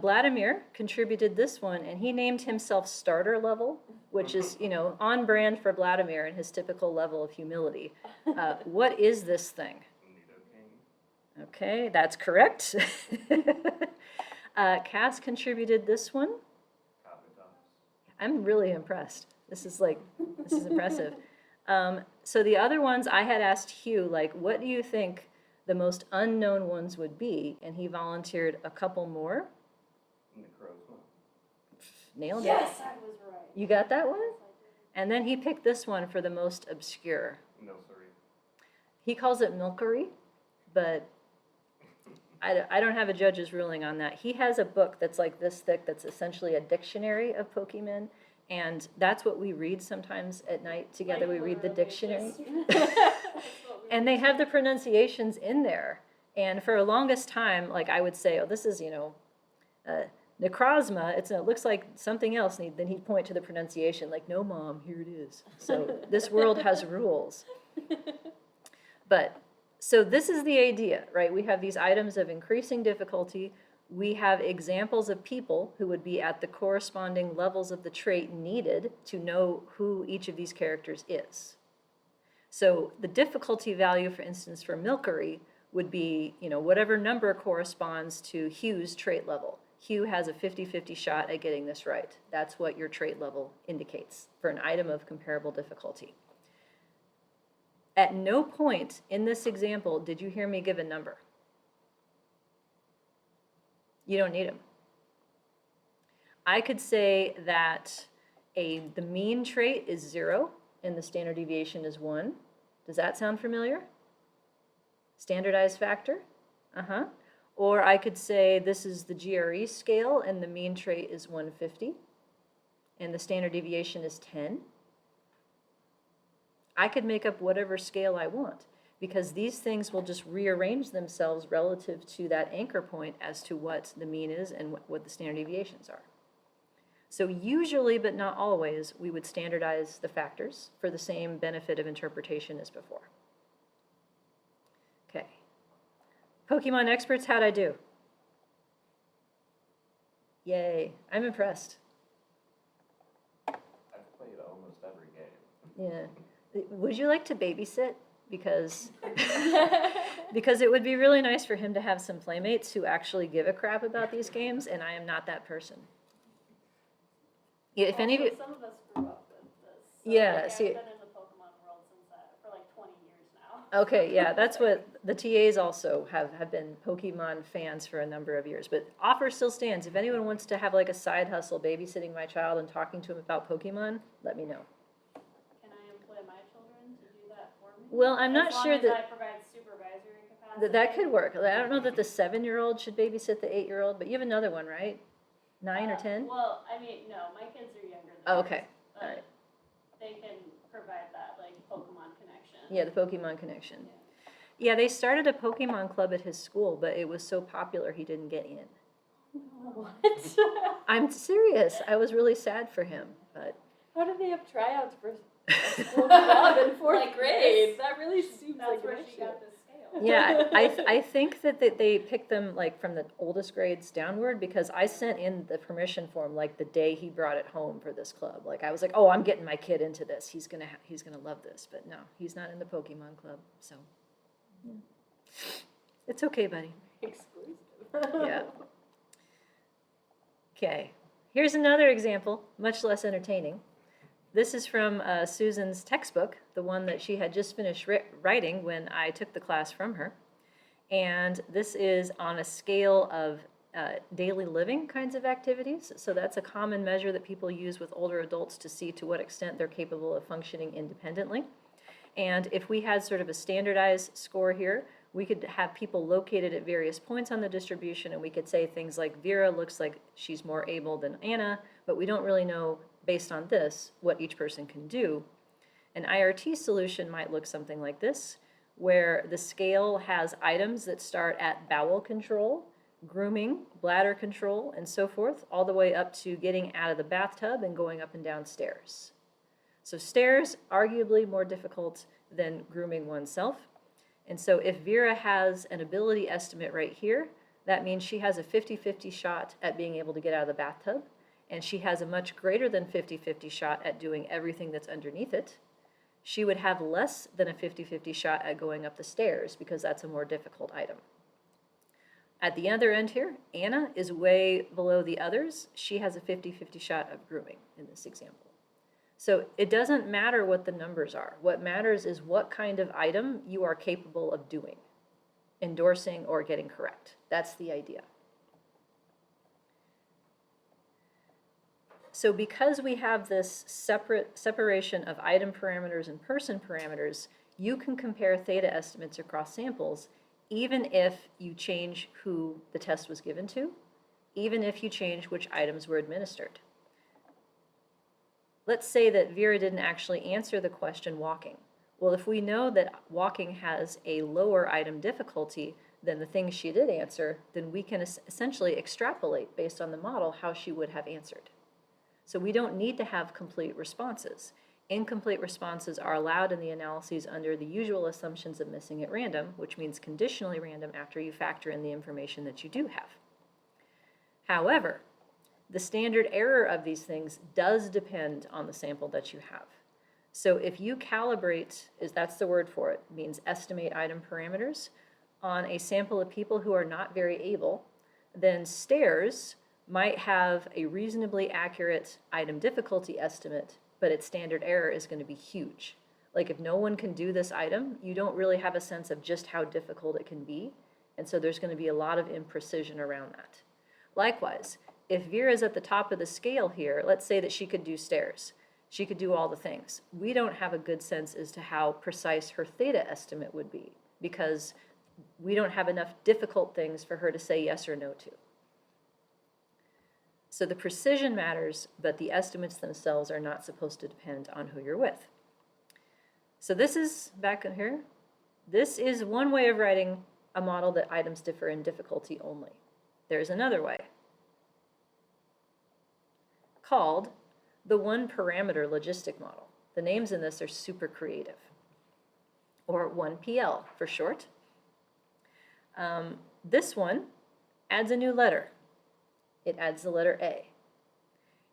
Vladimir contributed this one, and he named himself Starter Level, which is, on brand for Vladimir and his typical level of humility. What is this thing? Nidoking. Okay, that's correct. Cass contributed this one. Kabutops. I'm really impressed. This is impressive. So the other ones I had asked Hugh, what do you think the most unknown ones would be? And he volunteered a couple more. Necrozma. Nailed it. Yes, I was right. You got that one? Yes, I did. And then he picked this one for the most obscure. Milcery. He calls it Milkery, but I don't have a judge's ruling on that. He has a book that's like this thick that's essentially a dictionary of Pokemon, and that's what we read sometimes at night together. We read the dictionary. And they have the pronunciations in there. And for the longest time, I would say, oh, this is, Necrozma, it looks like something else. And then he'd point to the pronunciation, no, Mom, here it is. So this world has rules. So this is the idea, right? We have these items of increasing difficulty. We have examples of people who would be at the corresponding levels of the trait needed to know who each of these characters is. So the difficulty value, for instance, for Milkery would be, whatever number corresponds to Hugh's trait level. Hugh has a 50-50 shot at getting this right. That's what your trait level indicates for an item of comparable difficulty. At no point in this example did you hear me give a number. You don't need them. I could say that the mean trait is 0 and the standard deviation is 1. Does that sound familiar? Standardized factor? Uh-huh. Or I could say this is the GRE scale and the mean trait is 150 and the standard deviation is 10. I could make up whatever scale I want because these things will just rearrange themselves relative to that anchor point as to what the mean is and what the standard deviations are. So usually, but not always, we would standardize the factors for the same benefit of interpretation as before. Okay. Pokemon experts, how'd I do? Yay, I'm impressed. I've played almost every game. Yeah. Would you like to babysit? Because it would be really nice for him to have some playmates who actually give a crap about these games, and I am not that person. Yeah, if any of you, Some of us grew up with this. So Yeah, like, see- I've been in the Pokemon world since for like 20 years now. okay, yeah, that's what the TAs also have been Pokemon fans for a number of years. But offer still stands. If anyone wants to have like a side hustle babysitting my child and talking to him about Pokemon, let me know. Can I employ my children to do that for me? Well, I'm not sure As long as that- I provide supervisory capacity. That could work. I don't know that the 7-year-old should babysit the 8-year-old, but you have another one, right? 9 or 10? Well, I mean, no, my kids are younger than Oh, yours, okay. but Alright. they can provide that, like, Pokemon connection. Yeah, the Pokemon connection. Yeah. Yeah, they started a Pokemon club at his school, but it was so popular he didn't get in. What? I'm serious. I was really sad for him, but How do they have tryouts for a school club in fourth Like grade? this? That really seems That's like where an she issue. got the scale. yeah, I think that they picked them like from the oldest grades downward because I sent in the permission form like the day he brought it home for this club. Like I was like, oh, I'm getting my kid into this. He's gonna love this. But no, he's not in the Pokemon club. So yeah. It's okay, buddy. Exclusive. Yeah. Okay. Here's another example, much less entertaining. This is from Susan's textbook, the one that she had just finished writing when I took the class from her. And this is on a scale of daily living kinds of activities. So that's a common measure that people use with older adults to see to what extent they're capable of functioning independently. And if we had sort of a standardized score here, we could have people located at various points on the distribution, and we could say things like Vera looks like she's more able than Anna, but we don't really know, based on this, what each person can do. An IRT solution might look something like this, where the scale has items that start at bowel control, grooming, bladder control, and so forth, all the way up to getting out of the bathtub and going up and down stairs. So stairs, arguably more difficult than grooming oneself. And so if Vera has an ability estimate right here, that means she has a 50-50 shot at being able to get out of the bathtub, and she has a much greater than 50-50 shot at doing everything that's underneath it. She would have less than a 50-50 shot at going up the stairs because that's a more difficult item. At the other end here, Anna is way below the others. She has a 50-50 shot of grooming in this example. So it doesn't matter what the numbers are. What matters is what kind of item you are capable of doing, endorsing or getting correct. That's the idea. So because we have this separation of item parameters and person parameters, you can compare theta estimates across samples, even if you change who the test was given to, even if you change which items were administered. Let's say that Vera didn't actually answer the question walking. Well, if we know that walking has a lower item difficulty than the things she did answer, then we can essentially extrapolate based on the model how she would have answered. So we don't need to have complete responses. Incomplete responses are allowed in the analyses under the usual assumptions of missing at random, which means conditionally random after you factor in the information that you do have. However, the standard error of these things does depend on the sample that you have. So if you calibrate, that's the word for it, means estimate item parameters, on a sample of people who are not very able, then stairs might have a reasonably accurate item difficulty estimate, but its standard error is going to be huge. Like if no one can do this item, you don't really have a sense of just how difficult it can be, and so there's going to be a lot of imprecision around that. Likewise, if Vera's at the top of the scale here, let's say that she could do stairs. She could do all the things. We don't have a good sense as to how precise her theta estimate would be because we don't have enough difficult things for her to say yes or no to. So the precision matters, but the estimates themselves are not supposed to depend on who you're with. So this is, back in here, this is one way of writing a model that items differ in difficulty only. There's another way, called the one parameter logistic model. The names in this are super creative, or 1PL for short. This one adds a new letter. It adds the letter A.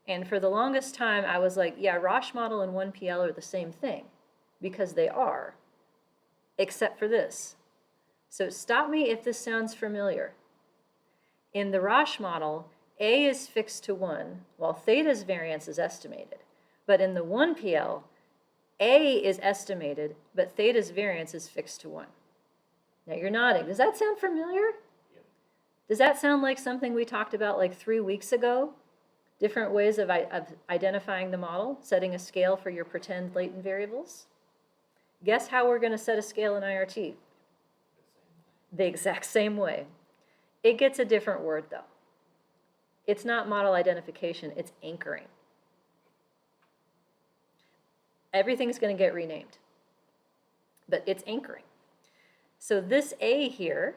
And for the longest time, I was like, yeah, Roche model and 1PL are the same thing, because they are, except for this. So stop me if this sounds familiar. In the Roche model, A is fixed to 1, while theta's variance is estimated. But in the 1PL, A is estimated, but theta's variance is fixed to 1. Now you're nodding. Does that sound familiar? Yep. Does that sound like something we talked about like 3 weeks ago? Different ways of identifying the model, setting a scale for your pretend latent variables? Guess how we're going to set a scale in IRT? The exact same way. It gets a different word though. It's not model identification, it's anchoring. Everything's going to get renamed, but it's anchoring. So this A here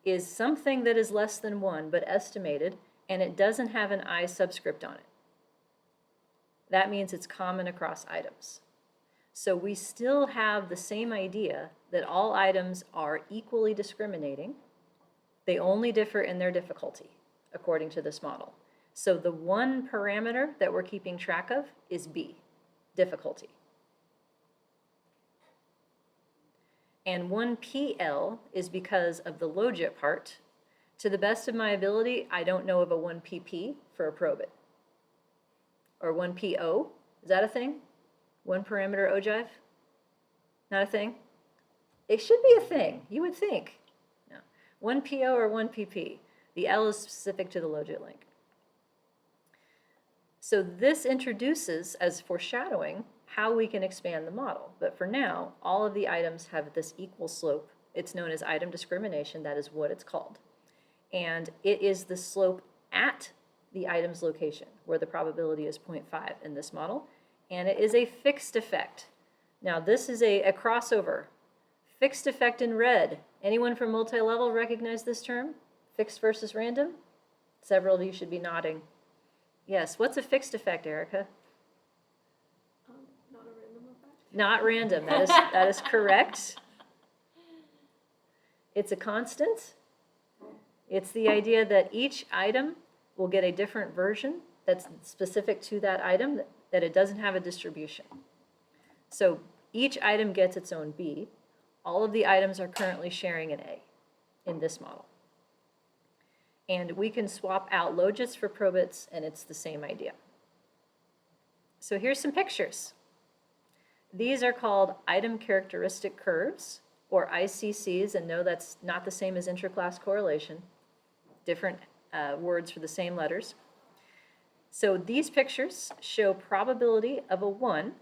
is something that is less than 1 but estimated, and it doesn't have an I subscript on it. That means it's common across items. So we still have the same idea that all items are equally discriminating. They only differ in their difficulty, according to this model. So the one parameter that we're keeping track of is B, difficulty. And 1PL is because of the logit part. To the best of my ability, I don't know of a 1PP for a probit. Or 1PO, is that a thing? One parameter ogive? Not a thing? It should be a thing, you would think. No. 1PO or 1PP. The L is specific to the logit link. So this introduces, as foreshadowing, how we can expand the model. But for now, all of the items have this equal slope. It's known as item discrimination. That is what it's called. And it is the slope at the item's location, where the probability is 0.5 in this model. And it is a fixed effect. Now, this is a crossover. Fixed effect in red. Anyone from multi-level recognize this term? Fixed versus random? Several of you should be nodding. Yes, what's a fixed effect, Erica? Not a random effect. Not random, that is correct. It's a constant. It's the idea that each item will get a different version that's specific to that item, that it doesn't have a distribution. So each item gets its own B. All of the items are currently sharing an A in this model. And we can swap out logits for probits, and it's the same idea. So here's some pictures. These are called item characteristic curves, or ICCs, and no, that's not the same as interclass correlation. Different words for the same letters. So these pictures show probability of a 1.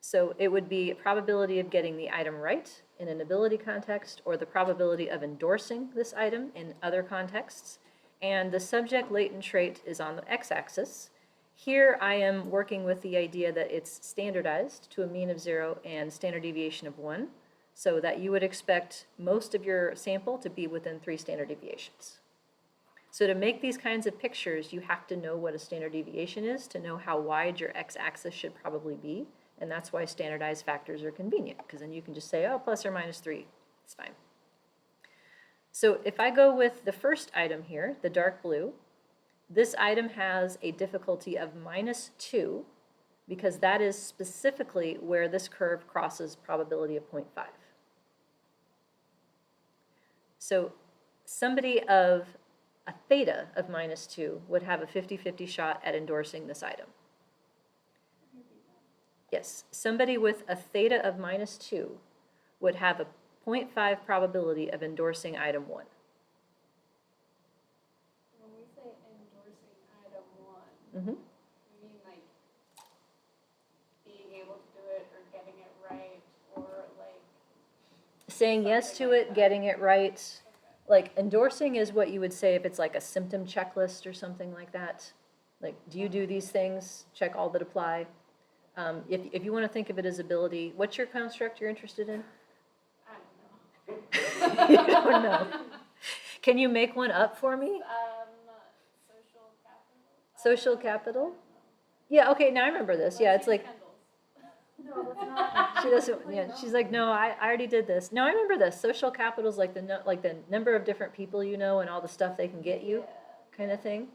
So it would be a probability of getting the item right in an ability context, or the probability of endorsing this item in other contexts. And the subject latent trait is on the x-axis. Here I am working with the idea that it's standardized to a mean of 0 and standard deviation of 1, so that you would expect most of your sample to be within 3 standard deviations. So to make these kinds of pictures, you have to know what a standard deviation is to know how wide your x-axis should probably be, and that's why standardized factors are convenient, because then you can just say, oh, plus or minus 3, it's fine. So if I go with the first item here, the dark blue, this item has a difficulty of -2, because that is specifically where this curve crosses probability of 0.5. So somebody of a theta of -2 would have a 50-50 shot at endorsing this item. Yes, somebody with a theta of -2 would have a 0.5 probability of endorsing item 1. When we say Mm-hmm. You mean like being able to do it or getting it right or like, Saying yes to it, getting it right. Like endorsing is what you would say if it's like a symptom checklist or something like that. Like, do you do these things? Check all that apply. If you want to think of it as ability, what's your construct you're interested in? I don't know. You don't know. Can you make one up for me? Social capital? Social capital? Yeah, okay, now I remember this. Yeah, it's like, No, that's not. she doesn't, yeah, she's like, no, I already did this. No, I remember this. Social capital is like the number of different people you know and all the stuff they can get you, kind of thing.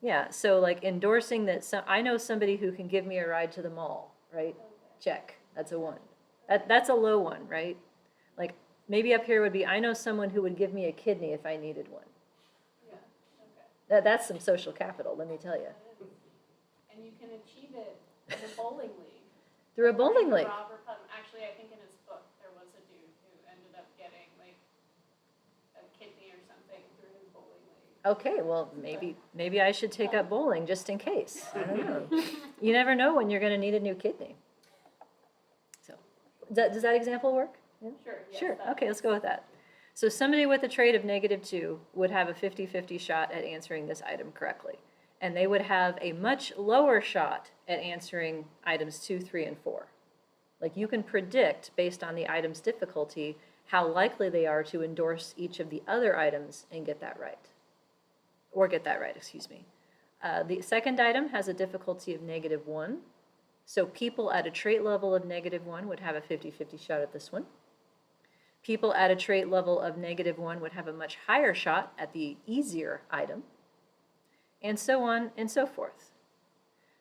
Yeah, so like endorsing that I know somebody who can give me a ride to the mall, right? Check, that's a 1. That's a low one, right? Like maybe up here would be, I know someone who would give me a kidney if I needed one. Yeah, okay. That's some social capital, let me tell you. And you can achieve it in a bowling league. Through a bowling league. Robert Putnam, actually, I think in his book, there was a dude who ended up getting like a kidney or something through his bowling league. Okay, well, maybe I should take up bowling just in case. I don't know. You never know when you're going to need a new kidney. So, does that example work? Yeah? Sure, yes. Sure, that okay, let's go with that. So somebody with a trait of -2 would have a 50-50 shot at answering this item correctly. And they would have a much lower shot at answering items 2, 3, and 4. Like you can predict, based on the item's difficulty, how likely they are to endorse each of the other items and get that right. Or get that right, excuse me. The second item has a difficulty of -1. So people at a trait level of -1 would have a 50-50 shot at this one. People at a trait level of -1 would have a much higher shot at the easier item, and so on and so forth.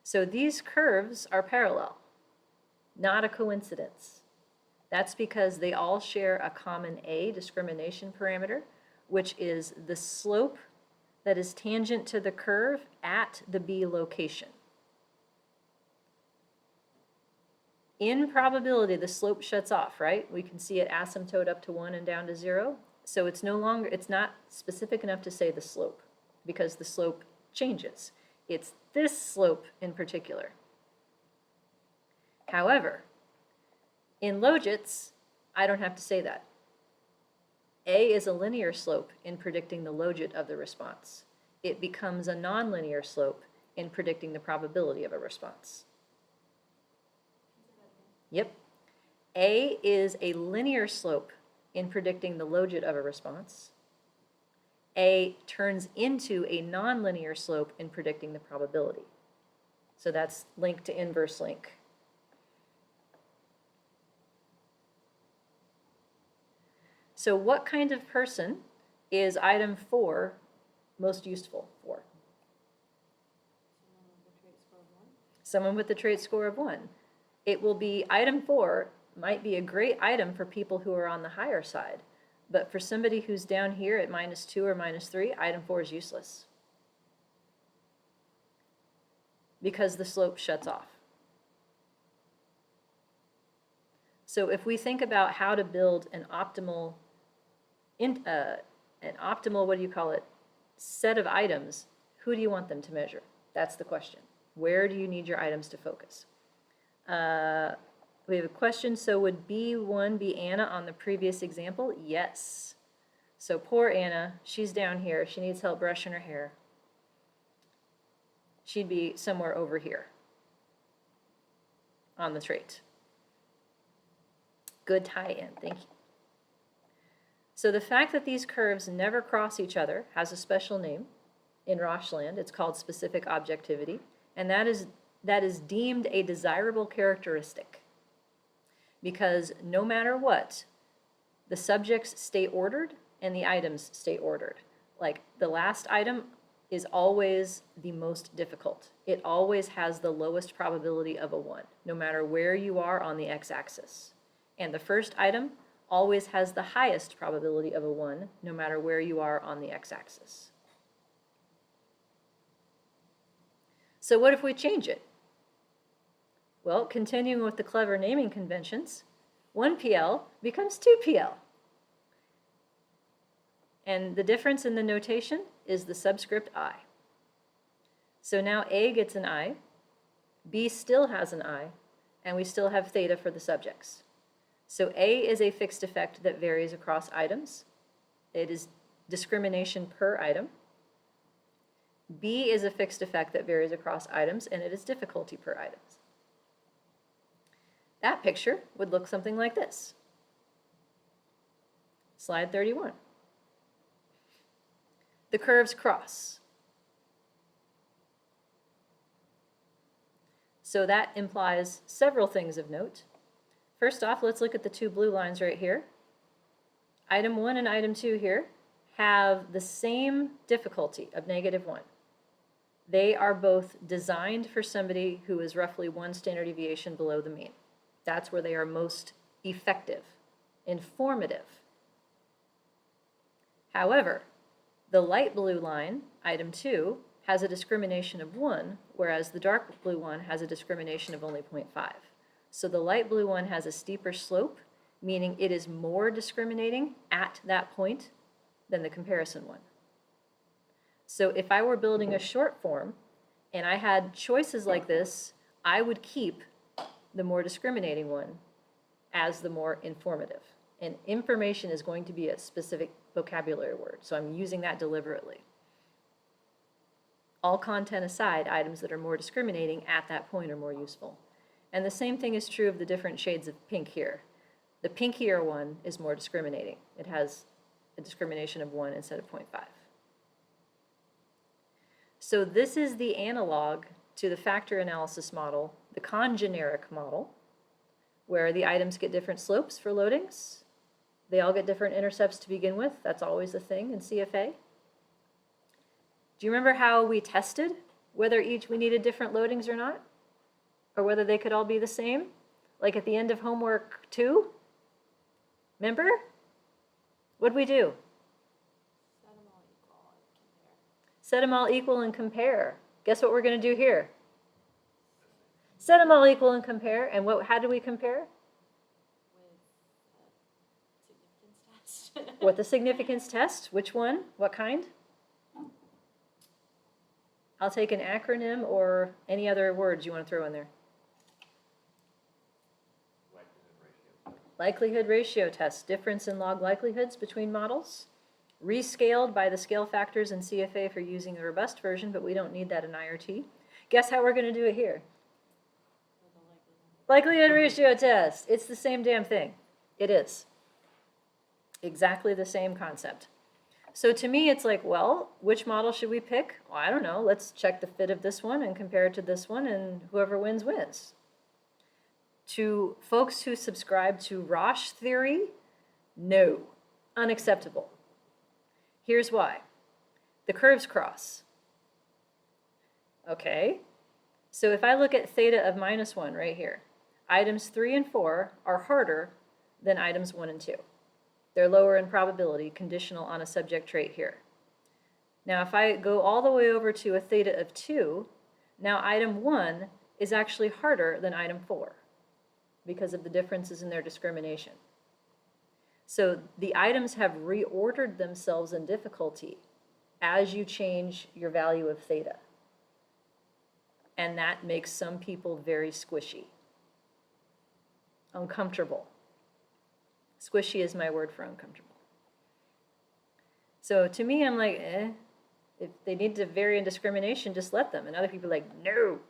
So these curves are parallel, not a coincidence. That's because they all share a common A discrimination parameter, which is the slope that is tangent to the curve at the B location. In probability, the slope shuts off, right? We can see it asymptote up to 1 and down to 0. So it's not specific enough to say the slope because the slope changes. It's this slope in particular. However, in logits, I don't have to say that. A is a linear slope in predicting the logit of the response. It becomes a nonlinear slope in predicting the probability of a response. Yep. A is a linear slope in predicting the logit of a response. A turns into a nonlinear slope in predicting the probability. So that's link to inverse link. So what kind of person is item 4 most useful for? Someone with the trait score of 1. It will be item 4 might be a great item for people who are on the higher side. But for somebody who's down here at -2 or -3, item 4 is useless. Because the slope shuts off. So if we think about how to build an optimal, what do you call it, set of items, who do you want them to measure? That's the question. Where do you need your items to focus? We have a question, so would B1 be Anna on the previous example? Yes. So poor Anna, she's down here. She needs help brushing her hair. She'd be somewhere over here on the trait. Good tie-in, thank you. So the fact that these curves never cross each other has a special name in Rochland. It's called specific objectivity, and that is deemed a desirable characteristic because no matter what, the subjects stay ordered and the items stay ordered. Like the last item is always the most difficult. It always has the lowest probability of a 1, no matter where you are on the x-axis. And the first item always has the highest probability of a 1, no matter where you are on the x-axis. So what if we change it? Well, continuing with the clever naming conventions, 1PL becomes 2PL. And the difference in the notation is the subscript I. So now A gets an I, B still has an I, and we still have theta for the subjects. So A is a fixed effect that varies across items. It is discrimination per item. B is a fixed effect that varies across items, and it is difficulty per items. That picture would look something like this. Slide 31. The curves cross. So that implies several things of note. First off, let's look at the two blue lines right here. Item 1 and item 2 here have the same difficulty of -1. They are both designed for somebody who is roughly 1 standard deviation below the mean. That's where they are most effective, informative. However, the light blue line, item 2, has a discrimination of 1, whereas the dark blue one has a discrimination of only 0.5. So the light blue one has a steeper slope, meaning it is more discriminating at that point than the comparison one. So if I were building a short form and I had choices like this, I would keep the more discriminating one as the more informative. And information is going to be a specific vocabulary word, so I'm using that deliberately. All content aside, items that are more discriminating at that point are more useful. And the same thing is true of the different shades of pink here. The pinkier one is more discriminating. It has a discrimination of 1 instead of 0.5. So this is the analog to the factor analysis model, the congeneric model, where the items get different slopes for loadings. They all get different intercepts to begin with. That's always a thing in CFA. Do you remember how we tested whether we needed different loadings or not? Or whether they could all be the same? Like at the end of homework 2? Remember? What'd we do? Set them all equal and compare. Guess what we're going to do here? Set them all equal and compare. And how do we compare? With the significance test. Which one? What kind? I'll take an acronym or any other words you want to throw in there. Likelihood ratio test. Difference in log likelihoods between models. Rescaled by the scale factors in CFA for using the robust version, but we don't need that in IRT. Guess how we're going to do it here? Likelihood ratio test. It's the same damn thing. It is. Exactly the same concept. So to me, it's like, well, which model should we pick? Well, I don't know. Let's check the fit of this one and compare it to this one, and whoever wins, wins. To folks who subscribe to Roche theory, no, unacceptable. Here's why. The curves cross. Okay, so if I look at theta of -1 right here, items 3 and 4 are harder than items 1 and 2. They're lower in probability, conditional on a subject trait here. Now, if I go all the way over to a theta of 2, now item 1 is actually harder than item 4 because of the differences in their discrimination. So the items have reordered themselves in difficulty as you change your value of theta. And that makes some people very squishy, uncomfortable. Squishy is my word for uncomfortable. So to me, I'm like, if they need to vary in discrimination, just let them. And other people are like, no,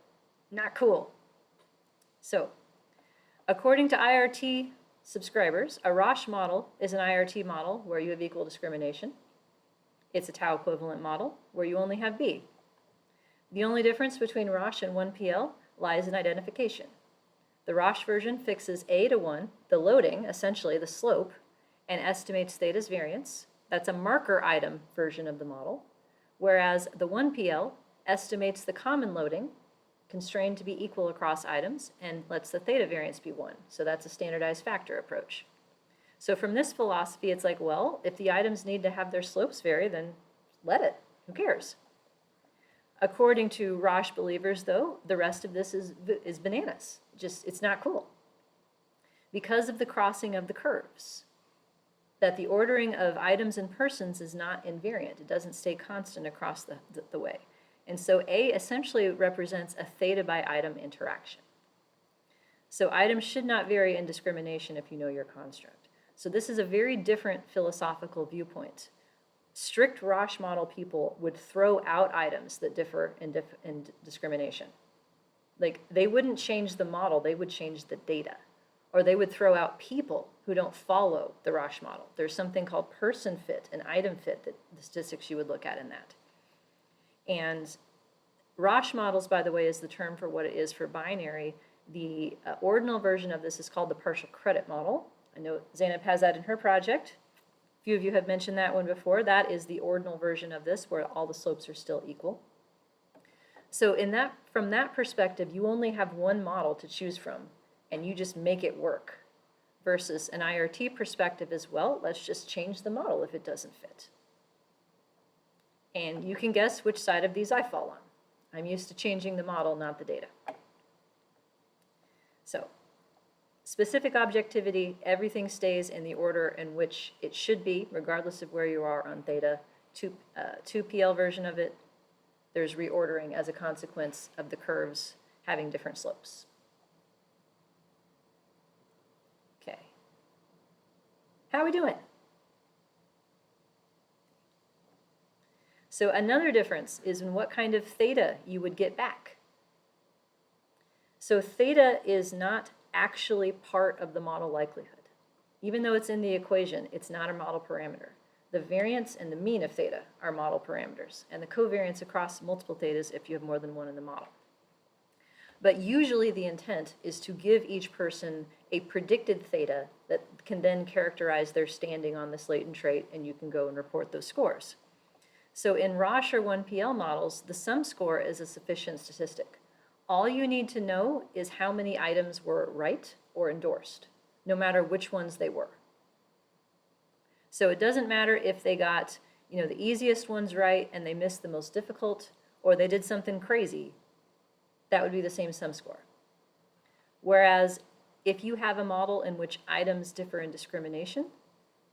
not cool. So according to IRT subscribers, a Roche model is an IRT model where you have equal discrimination. It's a tau equivalent model where you only have B. The only difference between Roche and 1PL lies in identification. The Roche version fixes A to 1, the loading, essentially the slope, and estimates theta's variance. That's a marker item version of the model, whereas the 1PL estimates the common loading, constrained to be equal across items, and lets the theta variance be 1. So that's a standardized factor approach. So from this philosophy, it's like, well, if the items need to have their slopes vary, then let it. Who cares? According to Roche believers, though, the rest of this is bananas. It's not cool. Because of the crossing of the curves, that the ordering of items and persons is not invariant. It doesn't stay constant across the way. And so A essentially represents a theta by item interaction. So items should not vary in discrimination if you know your construct. So this is a very different philosophical viewpoint. Strict Roche model people would throw out items that differ in discrimination. Like, they wouldn't change the model, they would change the data. Or they would throw out people who don't follow the Roche model. There's something called person fit and item fit, that the statistics you would look at in that. And Roche models, by the way, is the term for what it is for binary. The ordinal version of this is called the partial credit model. I know Zainab has that in her project. A few of you have mentioned that one before. That is the ordinal version of this, where all the slopes are still equal. So from that perspective, you only have one model to choose from, and you just make it work. Versus an IRT perspective is, well, let's just change the model if it doesn't fit. And you can guess which side of these I fall on. I'm used to changing the model, not the data. So, specific objectivity, everything stays in the order in which it should be, regardless of where you are on theta. 2PL version of it, there's reordering as a consequence of the curves having different slopes. Okay. How are we doing? So another difference is in what kind of theta you would get back. So theta is not actually part of the model likelihood. Even though it's in the equation, it's not a model parameter. The variance and the mean of theta are model parameters, and the covariance across multiple thetas if you have more than one in the model. But usually the intent is to give each person a predicted theta that can then characterize their standing on this latent trait, and you can go and report those scores. So in Roche or 1PL models, the sum score is a sufficient statistic. All you need to know is how many items were right or endorsed, no matter which ones they were. So it doesn't matter if they got, the easiest ones right and they missed the most difficult, or they did something crazy. That would be the same sum score. Whereas if you have a model in which items differ in discrimination,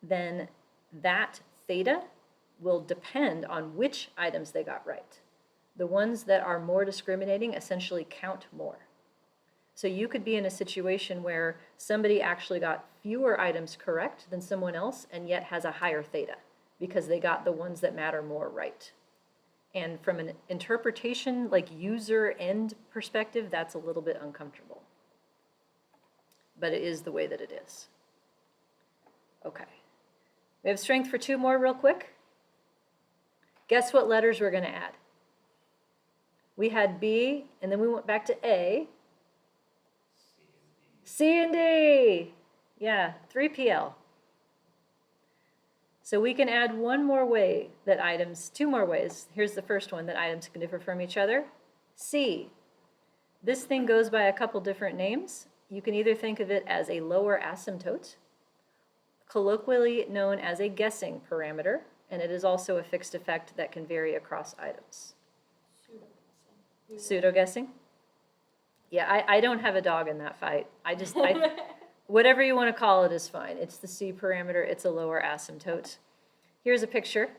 then that theta will depend on which items they got right. The ones that are more discriminating essentially count more. So you could be in a situation where somebody actually got fewer items correct than someone else and yet has a higher theta because they got the ones that matter more right. And from an interpretation, like user end perspective, that's a little bit uncomfortable. But it is the way that it is. Okay. We have strength for two more real quick. Guess what letters we're going to add? We had B, and then we went back to A. C and D. Yeah, 3PL. So we can add one more way that items, two more ways. Here's the first one that items can differ from each other. C. This thing goes by a couple different names. You can either think of it as a lower asymptote, colloquially known as a guessing parameter, and it is also a fixed effect that can vary across items. Pseudo-guessing? Yeah, I don't have a dog in that fight. Whatever you want to call it is fine. It's the C parameter. It's a lower asymptote. Here's a picture.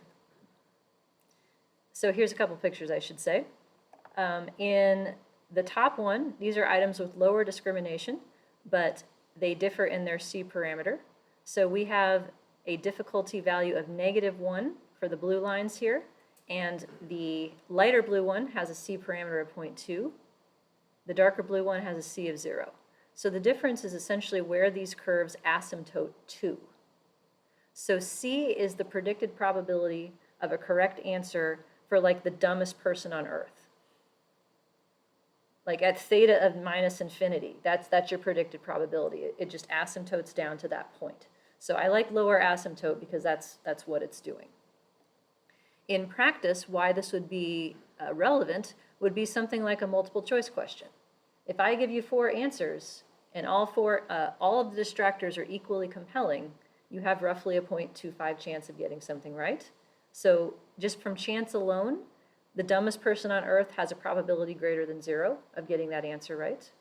So here's a couple pictures, I should say. In the top one, these are items with lower discrimination, but they differ in their C parameter. So we have a difficulty value of -1 for the blue lines here, and the lighter blue one has a C parameter of 0.2. The darker blue one has a C of 0. So the difference is essentially where these curves asymptote to. So C is the predicted probability of a correct answer for like the dumbest person on Earth. Like at theta of -infinity, that's your predicted probability. It just asymptotes down to that point. So I like lower asymptote because that's what it's doing. In practice, why this would be relevant would be something like a multiple choice question. If I give you 4 answers and all of the distractors are equally compelling, you have roughly a 0.25 chance of getting something right. So just from chance alone, the dumbest person on Earth has a probability greater than 0 of getting that answer right.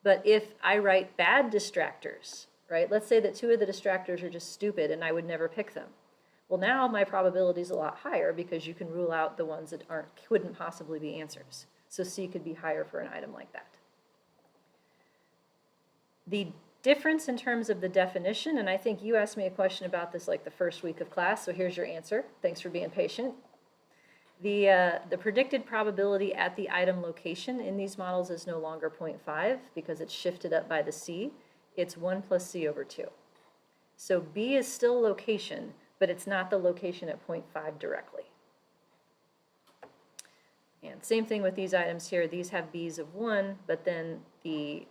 But if I write bad distractors, right? Let's say that 2 of the distractors are just stupid and I would never pick them. Well, now my probability is a lot higher because you can rule out the ones that couldn't possibly be answers. So C could be higher for an item like that. The difference in terms of the definition, and I think you asked me a question about this like the first week of class, so here's your answer. Thanks for being patient. The predicted probability at the item location in these models is no longer 0.5 because it's shifted up by the C. It's 1 plus C over 2. So B is still location, but it's not the location at 0.5 directly. And same thing with these items here. These have B's of 1, but then the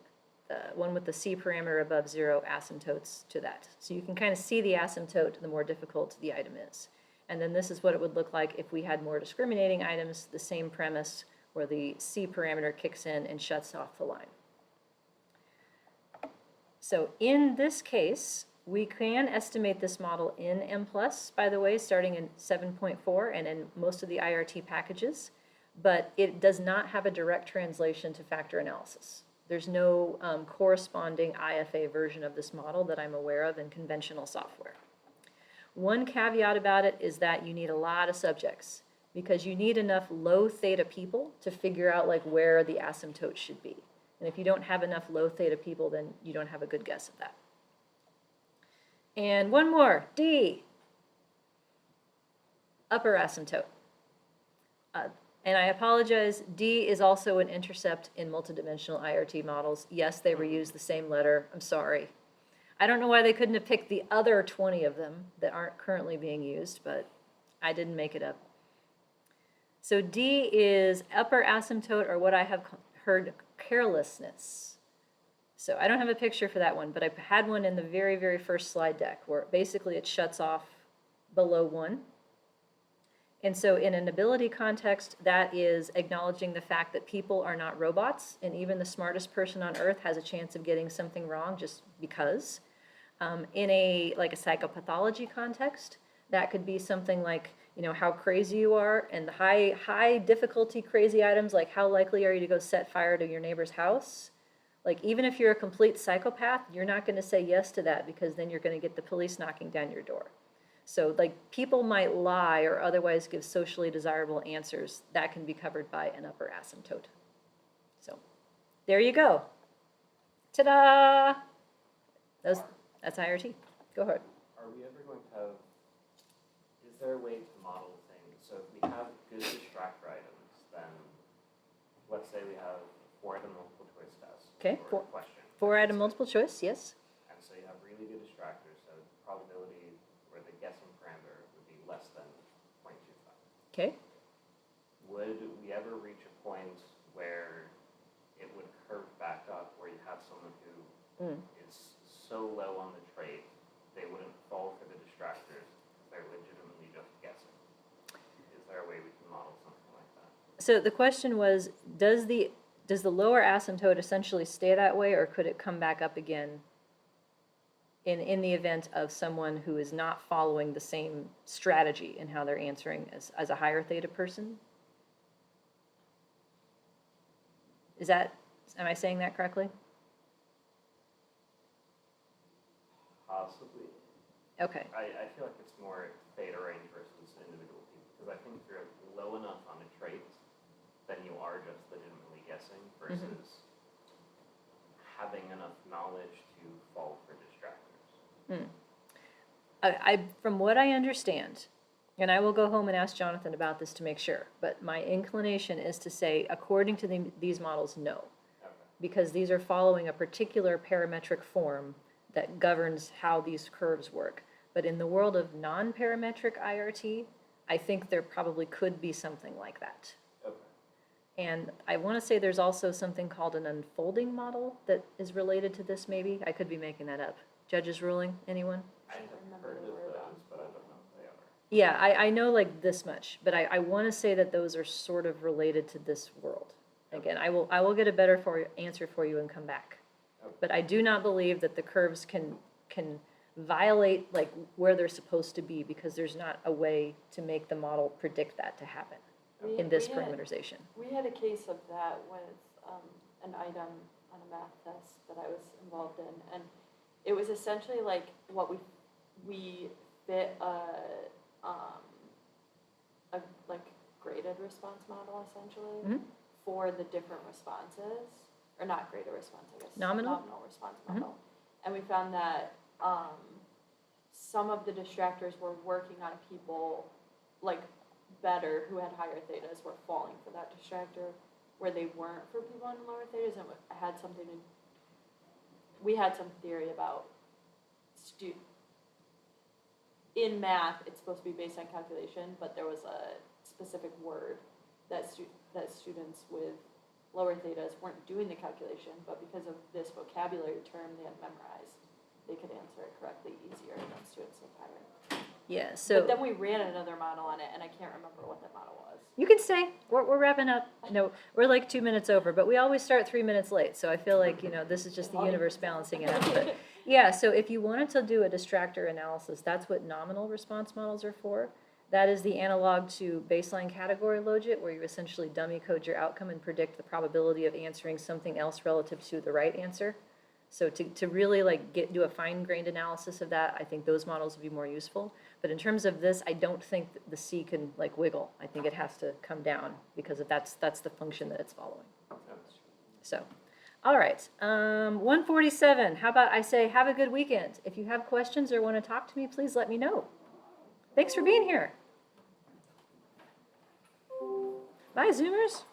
one with the C parameter above 0 asymptotes to that. So you can kind of see the asymptote the more difficult the item is. And then this is what it would look like if we had more discriminating items, the same premise where the C parameter kicks in and shuts off the line. So in this case, we can estimate this model in M+, by the way, starting in 7.4 and in most of the IRT packages, but it does not have a direct translation to factor analysis. There's no corresponding IFA version of this model that I'm aware of in conventional software. One caveat about it is that you need a lot of subjects because you need enough low theta people to figure out like where the asymptote should be. And if you don't have enough low theta people, then you don't have a good guess at that. And one more, D, upper asymptote. And I apologize, D is also an intercept in multidimensional IRT models. Yes, they reuse the same letter, I'm sorry. I don't know why they couldn't have picked the other 20 of them that aren't currently being used, but I didn't make it up. So D is upper asymptote, or what I have heard, carelessness. So I don't have a picture for that one, but I had one in the very, very first slide deck where basically it shuts off below 1. And so in an ability context, that is acknowledging the fact that people are not robots, and even the smartest person on earth has a chance of getting something wrong just because. In a psychopathology context, that could be something like, you know, how crazy you are, and the high difficulty crazy items like how likely are you to go set fire to your neighbor's house. Like even if you're a complete psychopath, you're not going to say yes to that because then you're going to get the police knocking down your door. So like people might lie or otherwise give socially desirable answers. That can be covered by an upper asymptote. So there you go. Ta-da! That's IRT. Go ahead. Are we ever going to have, is there a way to model things? So if we have good distractor items, then let's say we have 4-item multiple choice test. Okay, or question. 4-item multiple choice, yes. And so you have really good distractors, so the probability or the guessing parameter would be less than 0.25. Okay. Would we ever reach a point where it would curve back up, where you have someone who is so low on the trait, they wouldn't fall for the distractors, they're legitimately just guessing? Is there a way we can model something like that? So the question was, does the lower asymptote essentially stay that way, or could it come back up again in the event of someone who is not following the same strategy in how they're answering as a higher theta person? Am I saying that correctly? Possibly. Okay. I feel like it's more theta range versus individual people, because I think if you're low enough on the traits, then you are just legitimately guessing versus having enough knowledge to fall for distractors. From what I understand, and I will go home and ask Jonathan about this to make sure, but my inclination is to say, according to these models, no. Okay. Because these are following a particular parametric form that governs how these curves work. But in the world of non-parametric IRT, I think there probably could be something like that. Okay. And I want to say there's also something called an unfolding model that is related to this, maybe. I could be making that up. Judge's ruling, anyone? I have heard of those, but I don't know if they are. Yeah, I know like this much, but I want to say that those are sort of related to this world. Again, I will get a better answer for you and come back. Okay. But I do not believe that the curves can violate like where they're supposed to be, because there's not a way to make the model predict that to happen in this parameterization. We had a case of that with an item on a math test that I was involved in, and it was essentially like what we fit a like graded response model essentially Mhm. for the different responses, or not graded response, I guess. Nominal? Response Mhm. model. And we found that some of the distractors were working on people like better who had higher thetas were falling for that distractor, where they weren't for people in lower thetas, and it had something to, we had some theory about in math, it's supposed to be based on calculation, but there was a specific word that that students with lower thetas weren't doing the calculation, but because of this vocabulary term they had memorized, they could answer it correctly easier than students with higher. Yeah, so. But then we ran another model on it, and I can't remember what that model was. You can stay. We're wrapping up. No, we're like 2 minutes over, but we always start 3 minutes late. So I feel like, this is just the universe balancing it out. But yeah, so if you wanted to do a distractor analysis, that's what nominal response models are for. That is the analog to baseline category logit, where you essentially dummy code your outcome and predict the probability of answering something else relative to the right answer. So to really do a fine-grained analysis of that, I think those models would be more useful. But in terms of this, I don't think the C can wiggle. I think it has to come down because that's the function that it's following. So, all right, 147. How about I say have a good weekend. If you have questions or want to talk to me, please let me know. Thanks for being here. Bye, Zoomers.